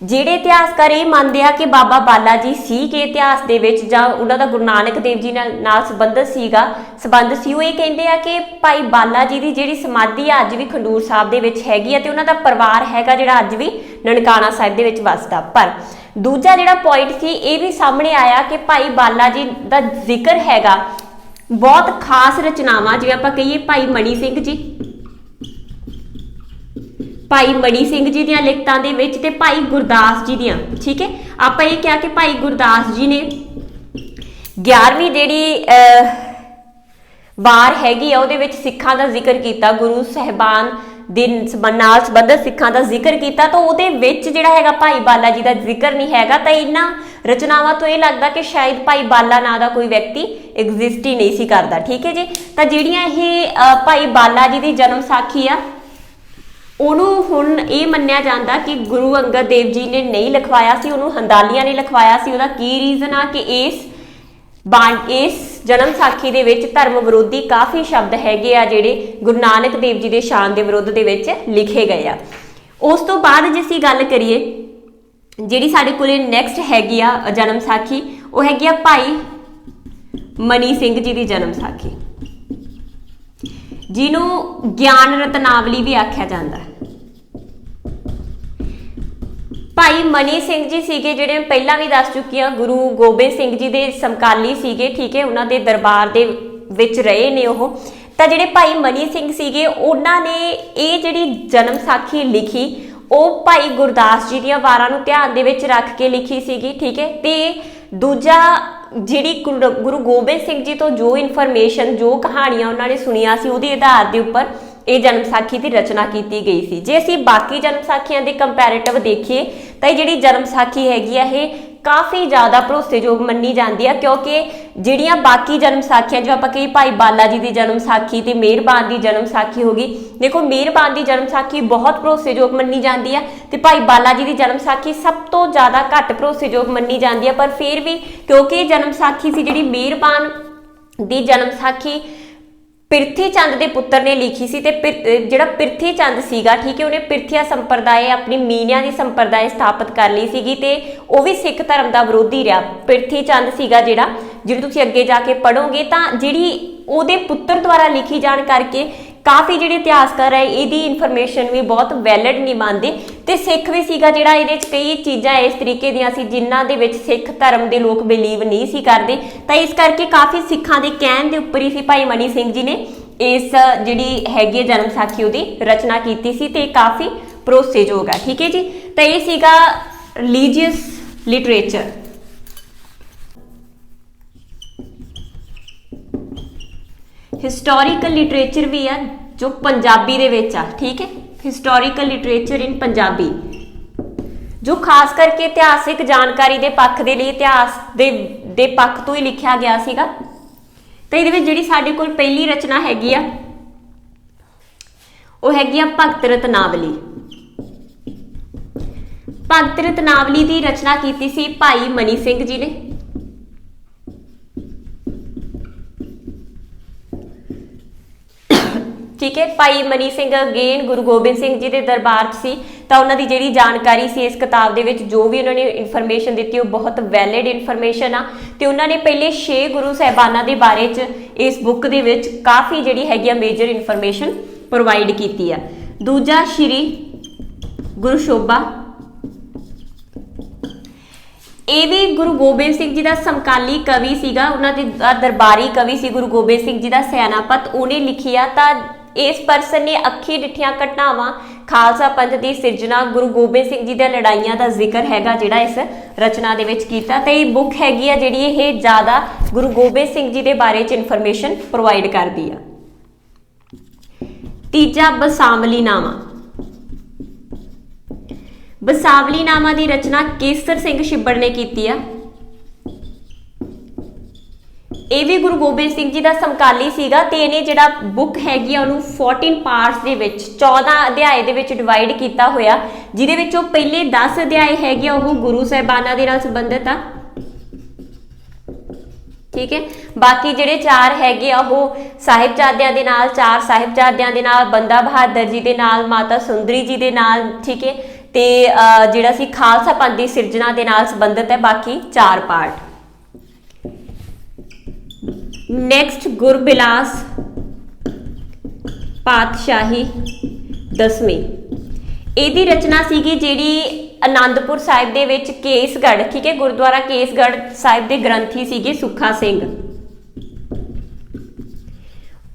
ਜਿਹੜੇ ਇਤਿਹਾਸਕਾਰ ਇਹ ਮੰਨਦੇ ਆ ਕਿ ਬਾਬਾ ਬਾਲਾ ਜੀ ਸੀਗੇ ਇਤਿਹਾਸ ਦੇ ਵਿੱਚ ਜਾਂ ਉਹਨਾਂ ਦਾ ਗੁਰੂ ਨਾਨਕ ਦੇਵ ਜੀ ਨਾਲ ਸੰਬੰਧ ਸੀ, ਉਹ ਇਹ ਕਹਿੰਦੇ ਆ ਕਿ ਭਾਈ ਬਾਲਾ ਜੀ ਦੀ ਜਿਹੜੀ ਸਮਾਧੀ ਆ ਅੱਜ ਵੀ ਖੰਡੂਰ ਸਾਹਿਬ ਦੇ ਵਿੱਚ ਹੈਗੀ ਆ, ਤੇ ਉਹਨਾਂ ਦਾ ਪਰਿਵਾਰ ਹੈਗਾ ਜਿਹੜਾ ਅੱਜ ਵੀ ਨਨਕਾਣਾ ਸਾਹਿਬ ਦੇ ਵਿੱਚ ਵਸਦਾ। ਪਰ ਦੂਜਾ ਜਿਹੜਾ ਪੁਆਇੰਟ ਸੀ ਇਹ ਵੀ ਸਾਹਮਣੇ ਆਇਆ ਕਿ ਭਾਈ ਬਾਲਾ ਜੀ ਦਾ ਜ਼ਿਕਰ ਹੈਗਾ ਬਹੁਤ ਖਾਸ ਰਚਨਾਵਾਂ, ਜਿਵੇਂ ਆਪਾਂ ਕਹੀਏ ਭਾਈ ਮਣੀ ਸਿੰਘ ਜੀ, ਭਾਈ ਮਣੀ ਸਿੰਘ ਜੀ ਦੀਆਂ ਲਿਖਤਾਂ ਦੇ ਵਿੱਚ, ਤੇ ਭਾਈ ਗੁਰਦਾਸ ਜੀ ਦੀਆਂ, ਠੀਕ ਹੈ। ਆਪਾਂ ਇਹ ਕਿਹਾ ਕਿ ਭਾਈ ਗੁਰਦਾਸ ਜੀ ਨੇ 11ਵੀਂ ਜਿਹੜੀ ਵਾਰ ਹੈਗੀ ਆ ਉਹਦੇ ਵਿੱਚ ਸਿੱਖਾਂ ਦਾ ਜ਼ਿਕਰ ਕੀਤਾ, ਗੁਰੂ ਸਾਹਿਬਾਨ ਦੇ ਨਾਲ ਸੰਬੰਧਿਤ ਸਿੱਖਾਂ ਦਾ ਜ਼ਿਕਰ ਕੀਤਾ, ਤਾਂ ਉਹਦੇ ਵਿੱਚ ਜਿਹੜਾ ਹੈਗਾ ਭਾਈ ਬਾਲਾ ਜੀ ਦਾ ਜ਼ਿਕਰ ਨਹੀਂ ਹੈਗਾ। ਤਾਂ ਇਹਨਾਂ ਰਚਨਾਵਾਂ ਤੋਂ ਇਹ ਲੱਗਦਾ ਕਿ ਸ਼ਾਇਦ ਭਾਈ ਬਾਲਾ ਨਾਂ ਦਾ ਕੋਈ ਵਿਅਕਤੀ ਐਗਜ਼ਿਸਟ ਹੀ ਨਹੀਂ ਸੀ ਕਰਦਾ, ਠੀਕ ਹੈ ਜੀ। ਤਾਂ ਜਿਹੜੀਆਂ ਇਹ ਭਾਈ ਬਾਲਾ ਜੀ ਦੀ ਜਨਮ ਸਾਖੀ ਆ ਉਹਨੂੰ ਹੁਣ ਇਹ ਮੰਨਿਆ ਜਾਂਦਾ ਕਿ ਗੁਰੂ ਅੰਗਦ ਦੇਵ ਜੀ ਨੇ ਨਹੀਂ ਲਿਖਵਾਇਆ ਸੀ, ਉਹਨੂੰ ਹੰਦਾਲੀਆਂ ਨੇ ਲਿਖਵਾਇਆ ਸੀ। ਉਹਦਾ ਕੀ ਰੀਜ਼ਨ ਆ ਕਿ ਇਸ ਜਨਮ ਸਾਖੀ ਦੇ ਵਿੱਚ ਧਰਮ ਵਿਰੋਧੀ ਕਾਫੀ ਸ਼ਬਦ ਹੈਗੇ ਆ ਜਿਹੜੇ ਗੁਰੂ ਨਾਨਕ ਦੇਵ ਜੀ ਦੇ ਸ਼ਾਨ ਦੇ ਵਿਰੁੱਧ ਦੇ ਵਿੱਚ ਲਿਖੇ ਗਏ ਆ। ਉਸ ਤੋਂ ਬਾਅਦ ਜੇ ਅਸੀਂ ਗੱਲ ਕਰੀਏ ਜਿਹੜੀ ਸਾਡੇ ਕੋਲੇ ਨੈਕਸਟ ਹੈਗੀ ਆ ਜਨਮ ਸਾਖੀ, ਉਹ ਹੈਗੀ ਆ ਭਾਈ ਮਨੀ ਸਿੰਘ ਜੀ ਦੀ ਜਨਮ ਸਾਖੀ, ਜਿਹਨੂੰ ਗਿਆਨ ਰਤਨਾਵਲੀ ਵੀ ਆਖਿਆ ਜਾਂਦਾ। ਭਾਈ ਮਨੀ ਸਿੰਘ ਜੀ ਸੀਗੇ ਜਿਹੜੇ ਪਹਿਲਾਂ ਵੀ ਦੱਸ ਚੁੱਕੀ ਹਾਂ, ਗੁਰੂ ਗੋਬਿੰਦ ਸਿੰਘ ਜੀ ਦੇ ਸਮਕਾਲੀ ਸੀਗੇ, ਠੀਕ ਹੈ, ਉਹਨਾਂ ਦੇ ਦਰਬਾਰ ਦੇ ਵਿੱਚ ਰਹੇ ਨੇ ਉਹ। ਤਾਂ ਜਿਹੜੇ ਭਾਈ ਮਨੀ ਸਿੰਘ ਸੀਗੇ ਉਹਨਾਂ ਨੇ ਇਹ ਜਿਹੜੀ ਜਨਮ ਸਾਖੀ ਲਿਖੀ ਉਹ ਭਾਈ ਗੁਰਦਾਸ ਜੀ ਦੀਆਂ ਵਾਰਾਂ ਨੂੰ ਧਿਆਨ ਦੇ ਵਿੱਚ ਰੱਖ ਕੇ ਲਿਖੀ ਸੀਗੀ, ਠੀਕ ਹੈ। ਤੇ ਦੂਜਾ ਜਿਹੜੀ ਗੁਰੂ ਗੋਬਿੰਦ ਸਿੰਘ ਜੀ ਤੋਂ ਜੋ ਇਨਫੋਰਮੇਸ਼ਨ, ਜੋ ਕਹਾਣੀਆਂ ਉਹਨਾਂ ਨੇ ਸੁਣੀਆਂ ਸੀ, ਉਹਦੇ ਆਧਾਰ ਦੇ ਉੱਪਰ ਇਹ ਜਨਮ ਸਾਖੀ ਦੀ ਰਚਨਾ ਕੀਤੀ ਗਈ ਸੀ। ਜੇ ਅਸੀਂ ਬਾਕੀ ਜਨਮ ਸਾਖੀਆਂ ਦੇ ਕੰਪੈਰੀਟਿਵ ਦੇਖੀਏ ਤਾਂ ਇਹ ਜਿਹੜੀ ਜਨਮ ਸਾਖੀ ਹੈਗੀ ਆ ਇਹ ਕਾਫੀ ਜ਼ਿਆਦਾ ਭਰੋਸੇਯੋਗ ਮੰਨੀ ਜਾਂਦੀ ਆ, ਕਿਉਂਕਿ ਜਿਹੜੀਆਂ ਬਾਕੀ ਜਨਮ ਸਾਖੀਆਂ, ਜੋ ਆਪਾਂ ਕਹੀ ਭਾਈ ਬਾਲਾ ਜੀ ਦੀ ਜਨਮ ਸਾਖੀ ਤੇ ਮਿਹਰਬਾਨ ਦੀ ਜਨਮ ਸਾਖੀ ਹੋ ਗਈ, ਦੇਖੋ ਮਿਹਰਬਾਨ ਦੀ ਜਨਮ ਸਾਖੀ ਬਹੁਤ ਭਰੋਸੇਯੋਗ ਮੰਨੀ ਜਾਂਦੀ ਆ ਤੇ ਭਾਈ ਬਾਲਾ ਜੀ ਦੀ ਜਨਮ ਸਾਖੀ ਸਭ ਤੋਂ ਜ਼ਿਆਦਾ ਘੱਟ ਭਰੋਸੇਯੋਗ ਮੰਨੀ ਜਾਂਦੀ ਆ। ਪਰ ਫਿਰ ਵੀ ਕਿਉਂਕਿ ਇਹ ਜਨਮ ਸਾਖੀ ਸੀ ਜਿਹੜੀ ਮਿਹਰਬਾਨ ਦੀ ਜਨਮ ਸਾਖੀ ਪ੍ਰਿਥੀ ਚੰਦ ਦੇ ਪੁੱਤਰ ਨੇ ਲਿਖੀ ਸੀ, ਤੇ ਜਿਹੜਾ ਪ੍ਰਿਥੀ ਚੰਦ ਸੀਗਾ, ਠੀਕ ਹੈ, ਉਹਨੇ ਪ੍ਰਿਥੀਆ ਸੰਪਰਦਾਇ ਆਪਣੀ ਮੀਨਿਆਂ ਦੀ ਸੰਪਰਦਾਇ ਸਥਾਪਿਤ ਕਰ ਲਈ ਸੀਗੀ, ਤੇ ਉਹ ਵੀ ਸਿੱਖ ਧਰਮ ਦਾ ਵਿਰੋਧੀ ਰਿਹਾ। ਪ੍ਰਿਥੀ ਚੰਦ ਸੀਗਾ ਜਿਹੜਾ, ਜਿਹਨੂੰ ਤੁਸੀਂ ਅੱਗੇ ਜਾ ਕੇ ਪੜ੍ਹੋਗੇ ਤਾਂ ਜਿਹੜੀ ਉਹਦੇ ਪੁੱਤਰ ਦੁਆਰਾ ਲਿਖੀ ਜਾਣ ਕਰਕੇ ਕਾਫੀ ਜਿਹੜੇ ਇਤਿਹਾਸਕਾਰ ਹੈ ਇਹਦੀ ਇਨਫੋਰਮੇਸ਼ਨ ਵੀ ਬਹੁਤ ਵੈਲਿਡ ਨਹੀਂ ਮੰਨਦੇ। ਤੇ ਸਿੱਖ ਵੀ ਸੀਗਾ ਜਿਹੜਾ ਇਹਦੇ 'ਚ ਕਈ ਚੀਜ਼ਾਂ ਇਸ ਤਰੀਕੇ ਦੀਆਂ ਸੀ ਜਿਨ੍ਹਾਂ ਦੇ ਵਿੱਚ ਸਿੱਖ ਧਰਮ ਦੇ ਲੋਕ ਬਿਲੀਵ ਨਹੀਂ ਸੀ ਕਰਦੇ, ਤਾਂ ਇਸ ਕਰਕੇ ਕਾਫੀ ਸਿੱਖਾਂ ਦੇ ਕਹਿਣ ਦੇ ਉੱਪਰ ਹੀ ਸੀ ਭਾਈ ਮਨੀ ਸਿੰਘ ਜੀ ਨੇ ਇਸ ਜਿਹੜੀ ਹੈਗੀ ਜਨਮ ਸਾਖੀ ਉਹਦੀ ਰਚਨਾ ਕੀਤੀ ਸੀ, ਤੇ ਕਾਫੀ ਭਰੋਸੇਯੋਗ ਹੈ, ਠੀਕ ਹੈ ਜੀ। ਤਾਂ ਇਹ ਸੀਗਾ ਰਿਲੀਜੀਅਸ ਲਿਟਰੇਚਰ। ਹਿਸਟੋਰੀਕਲ ਲਿਟਰੇਚਰ ਵੀ ਆ ਜੋ ਪੰਜਾਬੀ ਦੇ ਵਿੱਚ ਆ, ਠੀਕ ਹੈ, ਹਿਸਟੋਰੀਕਲ ਲਿਟਰੇਚਰ ਇਨ ਪੰਜਾਬੀ, ਜੋ ਖਾਸ ਕਰਕੇ ਇਤਿਹਾਸਿਕ ਜਾਣਕਾਰੀ ਦੇ ਪੱਖ ਦੇ ਲਈ ਇਤਿਹਾਸ ਦੇ ਪੱਖ ਤੋਂ ਹੀ ਲਿਖਿਆ ਗਿਆ ਸੀਗਾ। ਤਾਂ ਇਹਦੇ ਵਿੱਚ ਜਿਹੜੀ ਸਾਡੇ ਕੋਲ ਪਹਿਲੀ ਰਚਨਾ ਹੈਗੀ ਆ ਉਹ ਹੈਗੀ ਆ ਭਗਤ ਰਤਨਾਵਲੀ। ਭਗਤ ਰਤਨਾਵਲੀ ਦੀ ਰਚਨਾ ਕੀਤੀ ਸੀ ਭਾਈ ਮਨੀ ਸਿੰਘ ਜੀ ਨੇ। ठीक है, भाई मनी सिंह अगेन गुरु गोबिंद सिंह जी के दरबार सी, तो उन्होंने जी जानकारी सी इस किताब के जो भी उन्होंने इन्फॉर्मेशन दी बहुत वैलिड इन्फॉर्मेशन आ। तो उन्होंने पहले 6 गुरु साहबाना के बारे इस बुक के काफ़ी जी हैगी मेजर इन्फॉर्मेशन प्रोवाइड की है। दूजा श्री गुरु शोभा, ये भी गुरु गोबिंद सिंह जी का समकाली कवि सीगा, उन्होंने दरबारी कवि सी गुरु गोबिंद सिंह जी का सैनापत, उन्हें लिखी आ। तो इस परसन ने अखी डिठिया घटनावां, खालसा पंथ की सिरजना, गुरु गोबिंद सिंह जी दी लड़ाइयां का जिक्र हैगा जिहड़ा इस रचना दे विच कीता। ते ये बुक हैगी आ जिहड़ी ये ज़्यादा गुरु गोबिंद सिंह जी के बारे च इन्फॉर्मेशन प्रोवाइड करदी आ। तीजा बसावलीनामा, बसावलीनामा की रचना केसर सिंह छिब्बड़ ने की है। ये भी गुरु गोबिंद सिंह जी का समकाली सीगा, ते इहने जिहड़ा बुक हैगी आ उहनूं 14 पार्ट्स दे विच 14 अध्याय दे विच डिवाइड किया होया, जिहदे विचों पहले 10 अध्याय हैगे ओह गुरु साहिबाना दे नाल संबंधित आ। ठीक है, बाकी जिहड़े 4 हैगे आ ओह साहिबजादियां दे नाल, 4 साहिबजादियां दे नाल, बंदा बहादुर जी दे नाल, माता सुंदरी जी दे नाल। ठीक है, ते जिहड़ा सी खालसा पंथ दी सिरजना दे नाल संबंधित है बाकी 4 पार्ट। नैक्सट गुरबिलास पातशाही 10वीं, ਇਹਦੀ रचना सीगी ਜਿਹੜੀ आनंदपुर साहिब ਦੇ ਵਿੱਚ केसगढ़, ठीक है, गुरुद्वारा केसगढ़ साहिब ਦੇ ग्रंथी ਸੀਗੇ सुखा सिंह,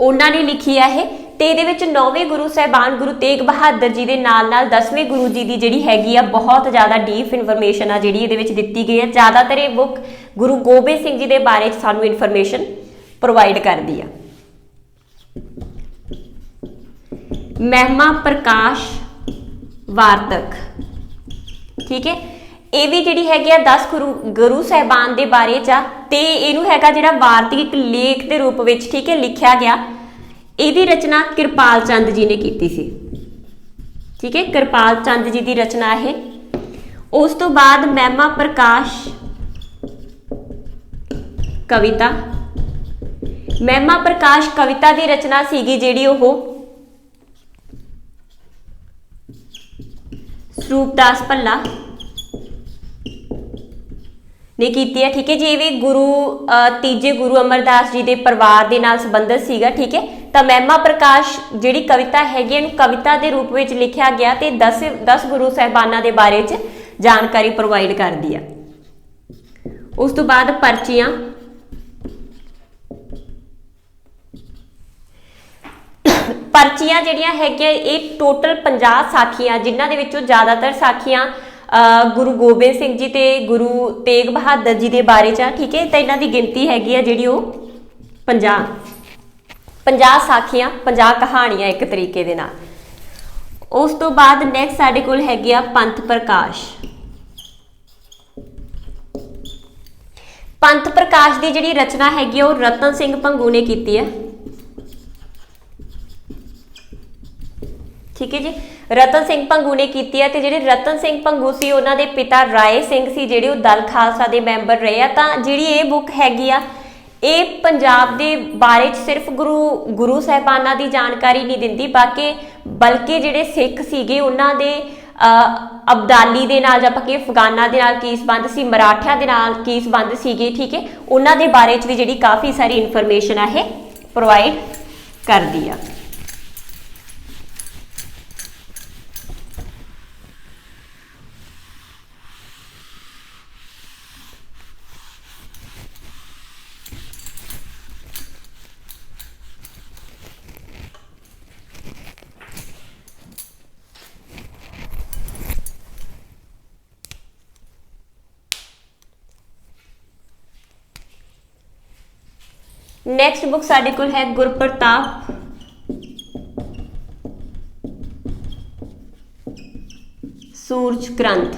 उन्होंने लिखी है। तो ये 9वें गुरु साहबान गुरु तेग बहादुर जी के नाल 10वें गुरु जी की जी हैगी आ बहुत ज़्यादा डीप इन्फॉर्मेशन आ जी दी गई है। ज़्यादातर ये बुक गुरु गोबिंद सिंह जी के बारे सानू इन्फॉर्मेशन प्रोवाइड कर दी है। महिमा प्रकाश वार्तक, ठीक है, ये भी जी है 10 गुरु साहबान के बारे च इनू है जिहड़ा वार्तिक लेख के रूप में, ठीक है, लिखा गया। यदी रचना कृपाल चंद जी ने की सी, ठीक है, कृपाल चंद जी की रचना है। उस तो बाद महिमा प्रकाश कविता, महिमा प्रकाश कविता की रचना सीगी जिहड़ी ओह स्वरूपदास भल्ला ने की है। ठीक है जी, ये भी गुरु तीजे गुरु अमरदास जी के परिवार के नाल संबंधित सीगा। ठीक है, तो महिमा प्रकाश जिहड़ी कविता हैगी कविता के रूप में लिखा गया, तो 10 गुरु साहबाना के बारे च जानकारी प्रोवाइड कर दी है। उस तो बाद पर्चियां, पर्चियां जिहड़ियां हैगियां ये टोटल 50 साखियां, जिन्हां दे विचों ज़्यादातर साखियां गुरु गोबिंद सिंह जी ते गुरु तेग बहादुर जी के बारे च। ठीक है, तो इन्हां दी गिनती हैगी है जिहड़ी 50 साखियां, 50 कहानियां एक तरीके दे नाल। उस तो बाद नैक्सट साडे कोल हैगी आ पंथ प्रकाश। पंथ प्रकाश की जिहड़ी रचना हैगी वो रतन सिंह भंगू ने की है। ठीक है जी, रतन सिंह भंगू ने की है। तो जिहड़े रतन सिंह भंगू सी उन्हां दे पिता राय सिंह सी जिहड़े वो दल खालसा के मैंबर रहे आ। तो जिहड़ी ये बुक हैगी आ ये पंजाब के बारे च सिर्फ गुरु साहिबाना की जानकारी नहीं दिंदी, बल्कि जिहड़े सिख सीगे उन्हां दे अबदाली दे नाल, जां कि अफगाना दे नाल की संबंध सी, मराठियां दे नाल की संबंध सीगे। ठीक है, उन्हां दे बारे च भी जिहड़ी काफ़ी सारी इन्फॉर्मेशन है प्रोवाइड कर दी है। नैक्सट बुक साडे कोल है गुरप्रताप सूरज ग्रंथ।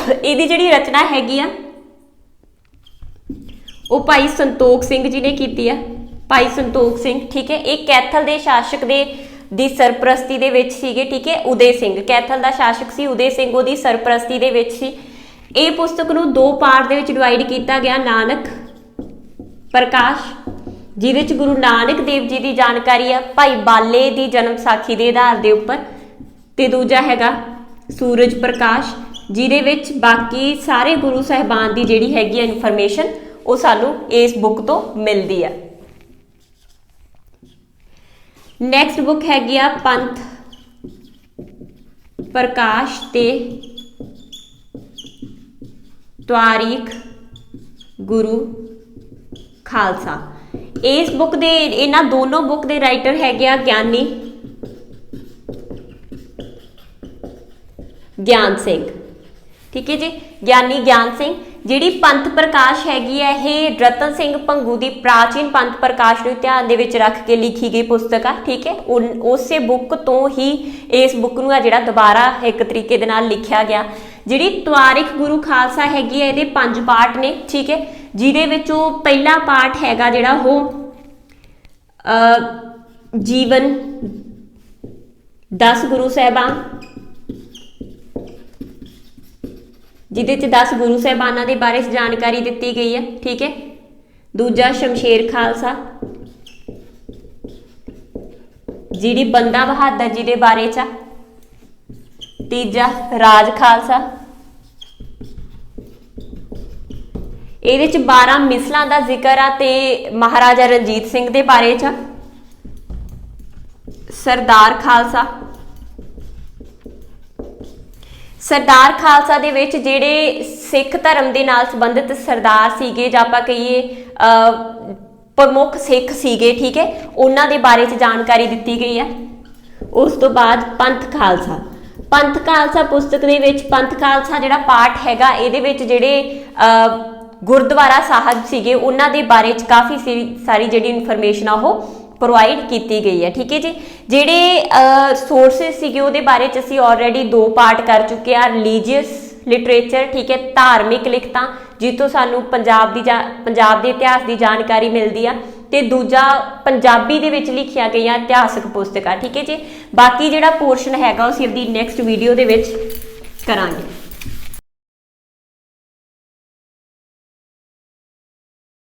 इहदी जिहड़ी रचना हैगी आ वो भाई संतोख सिंह जी ने की है। ਭਾਈ ਸੰਤੋਖ ਸਿੰਘ, ਠੀਕ ਹੈ। ਇਹ ਕੈਥਲ ਦੇ ਸ਼ਾਸਕ ਦੀ ਸਰਪ੍ਰਸਤੀ ਦੇ ਵਿੱਚ ਸੀਗੇ, ਠੀਕ ਹੈ। ਉਦੇ ਸਿੰਘ ਕੈਥਲ ਦਾ ਸ਼ਾਸਕ ਸੀ, ਉਦੇ ਸਿੰਘ ਉਹਦੀ ਸਰਪ੍ਰਸਤੀ ਦੇ ਵਿੱਚ ਸੀ। ਇਹ ਪੁਸਤਕ ਨੂੰ ਦੋ ਪਾਰਟ ਦੇ ਵਿੱਚ ਡਿਵਾਈਡ ਕੀਤਾ ਗਿਆ, ਨਾਨਕ ਪ੍ਰਕਾਸ਼ ਜਿਹਦੇ ਚ ਗੁਰੂ ਨਾਨਕ ਦੇਵ ਜੀ ਦੀ ਜਾਣਕਾਰੀ ਆ ਭਾਈ ਬਾਲੇ ਦੀ ਜਨਮ ਸਾਖੀ ਦੇ ਆਧਾਰ ਦੇ ਉੱਪਰ, ਤੇ ਦੂਜਾ ਹੈਗਾ ਸੂਰਜ ਪ੍ਰਕਾਸ਼ ਜਿਹਦੇ ਵਿੱਚ ਬਾਕੀ ਸਾਰੇ ਗੁਰੂ ਸਾਹਿਬਾਨ ਦੀ ਜਿਹੜੀ ਹੈਗੀ ਆ ਇਨਫੋਰਮੇਸ਼ਨ ਉਹ ਸਾਨੂੰ ਇਸ ਬੁੱਕ ਤੋਂ ਮਿਲਦੀ ਆ। ਨੈਕਸਟ ਬੁੱਕ ਹੈਗੀ ਆ ਪੰਥ ਪ੍ਰਕਾਸ਼ ਤੇ ਤਵਾਰੀਖ ਗੁਰੂ ਖਾਲਸਾ। ਇਸ ਬੁੱਕ ਦੇ ਇਹਨਾਂ ਦੋਨੋਂ ਬੁੱਕ ਦੇ ਰਾਈਟਰ ਹੈਗੇ ਆ ਗਿਆਨੀ ਗਿਆਨ ਸਿੰਘ, ਠੀਕ ਹੈ ਜੀ, ਗਿਆਨੀ ਗਿਆਨ ਸਿੰਘ। ਜਿਹੜੀ ਪੰਥ ਪ੍ਰਕਾਸ਼ ਹੈਗੀ ਹੈ ਇਹ ਰਤਨ ਸਿੰਘ ਭੰਗੂ ਦੀ ਪ੍ਰਾਚੀਨ ਪੰਥ ਪ੍ਰਕਾਸ਼ ਨੂੰ ਧਿਆਨ ਦੇ ਵਿੱਚ ਰੱਖ ਕੇ ਲਿਖੀ ਗਈ ਪੁਸਤਕ ਆ, ਠੀਕ ਹੈ। ਉਸੇ ਬੁੱਕ ਤੋਂ ਹੀ ਇਸ ਬੁੱਕ ਨੂੰ ਆ ਜਿਹੜਾ ਦੁਬਾਰਾ ਇੱਕ ਤਰੀਕੇ ਦੇ ਨਾਲ ਲਿਖਿਆ ਗਿਆ। ਜਿਹੜੀ ਤਵਾਰੀਖ ਗੁਰੂ ਖਾਲਸਾ ਹੈਗੀ ਹੈ ਇਹਦੇ 5 ਪਾਰਟ ਨੇ, ਠੀਕ ਹੈ, ਜਿਹਦੇ ਵਿੱਚੋਂ ਪਹਿਲਾ ਪਾਰਟ ਹੈਗਾ ਜਿਹੜਾ ਉਹ ਜੀਵਨ 10 ਗੁਰੂ ਸਾਹਿਬਾਨ, ਜਿਹਦੇ ਚ 10 ਗੁਰੂ ਸਾਹਿਬਾਨਾਂ ਦੇ ਬਾਰੇ ਜਾਣਕਾਰੀ ਦਿੱਤੀ ਗਈ ਹੈ, ਠੀਕ ਹੈ। ਦੂਜਾ ਸ਼ਮਸ਼ੇਰ ਖਾਲਸਾ ਜਿਹੜੀ ਬੰਦਾ ਬਹਾਦਰ ਜੀ ਦੇ ਬਾਰੇ ਚ। ਤੀਜਾ ਰਾਜ ਖਾਲਸਾ, ਇਹਦੇ ਚ 12 ਮਿਸਲਾਂ ਦਾ ਜ਼ਿਕਰ ਆ ਤੇ ਮਹਾਰਾਜਾ ਰਣਜੀਤ ਸਿੰਘ ਦੇ ਬਾਰੇ ਚ। ਸਰਦਾਰ ਖਾਲਸਾ, ਸਰਦਾਰ ਖਾਲਸਾ ਦੇ ਵਿੱਚ ਜਿਹੜੇ ਸਿੱਖ ਧਰਮ ਦੇ ਨਾਲ ਸੰਬੰਧਿਤ ਸਰਦਾਰ ਸੀਗੇ ਜਾਂ ਆਪਾਂ ਕਹੀਏ ਪ੍ਰਮੁੱਖ ਸਿੱਖ ਸੀਗੇ, ਠੀਕ ਹੈ, ਉਹਨਾਂ ਦੇ ਬਾਰੇ 'ਚ ਜਾਣਕਾਰੀ ਦਿੱਤੀ ਗਈ ਹੈ। ਉਸ ਤੋਂ ਬਾਅਦ ਪੰਥ ਖਾਲਸਾ, ਪੰਥ ਖਾਲਸਾ ਪੁਸਤਕ ਦੇ ਵਿੱਚ ਪੰਥ ਖਾਲਸਾ ਜਿਹੜਾ ਪਾਠ ਹੈਗਾ ਇਹਦੇ ਵਿੱਚ ਜਿਹੜੇ ਗੁਰਦੁਆਰਾ ਸਾਹਿਬ ਸੀਗੇ ਉਹਨਾਂ ਦੇ ਬਾਰੇ 'ਚ ਕਾਫੀ ਸਾਰੀ ਜਿਹੜੀ ਇਨਫੋਰਮੇਸ਼ਨ ਆ ਉਹ ਪ੍ਰੋਵਾਈਡ ਕੀਤੀ ਗਈ ਹੈ, ਠੀਕ ਹੈ ਜੀ। ਜਿਹੜੇ ਸੋਰਸਿਸ ਸੀਗੇ ਉਹਦੇ ਬਾਰੇ 'ਚ ਅਸੀਂ ਆਲਰੇਡੀ 2 ਪਾਰਟ ਕਰ ਚੁੱਕੇ ਆ। ਰਿਲੀਜੀਅਸ ਲਿਟਰੇਚਰ, ਠੀਕ ਹੈ, ਧਾਰਮਿਕ ਲਿਖਤਾਂ ਜਿੱਥੋਂ ਸਾਨੂੰ ਪੰਜਾਬ ਦੇ ਇਤਿਹਾਸ ਦੀ ਜਾਣਕਾਰੀ ਮਿਲਦੀ ਆ, ਤੇ ਦੂਜਾ ਪੰਜਾਬੀ ਦੇ ਵਿੱਚ ਲਿਖੀਆਂ ਗਈਆਂ ਇਤਿਹਾਸਕ ਪੁਸਤਕਾਂ, ਠੀਕ ਹੈ ਜੀ। ਬਾਕੀ ਜਿਹੜਾ ਪੋਰਸ਼ਨ ਹੈਗਾ ਉਹ ਅਸੀਂ ਆਪਣੀ ਨੈਕਸਟ ਵੀਡੀਓ ਦੇ ਵਿੱਚ ਕਰਾਂਗੇ।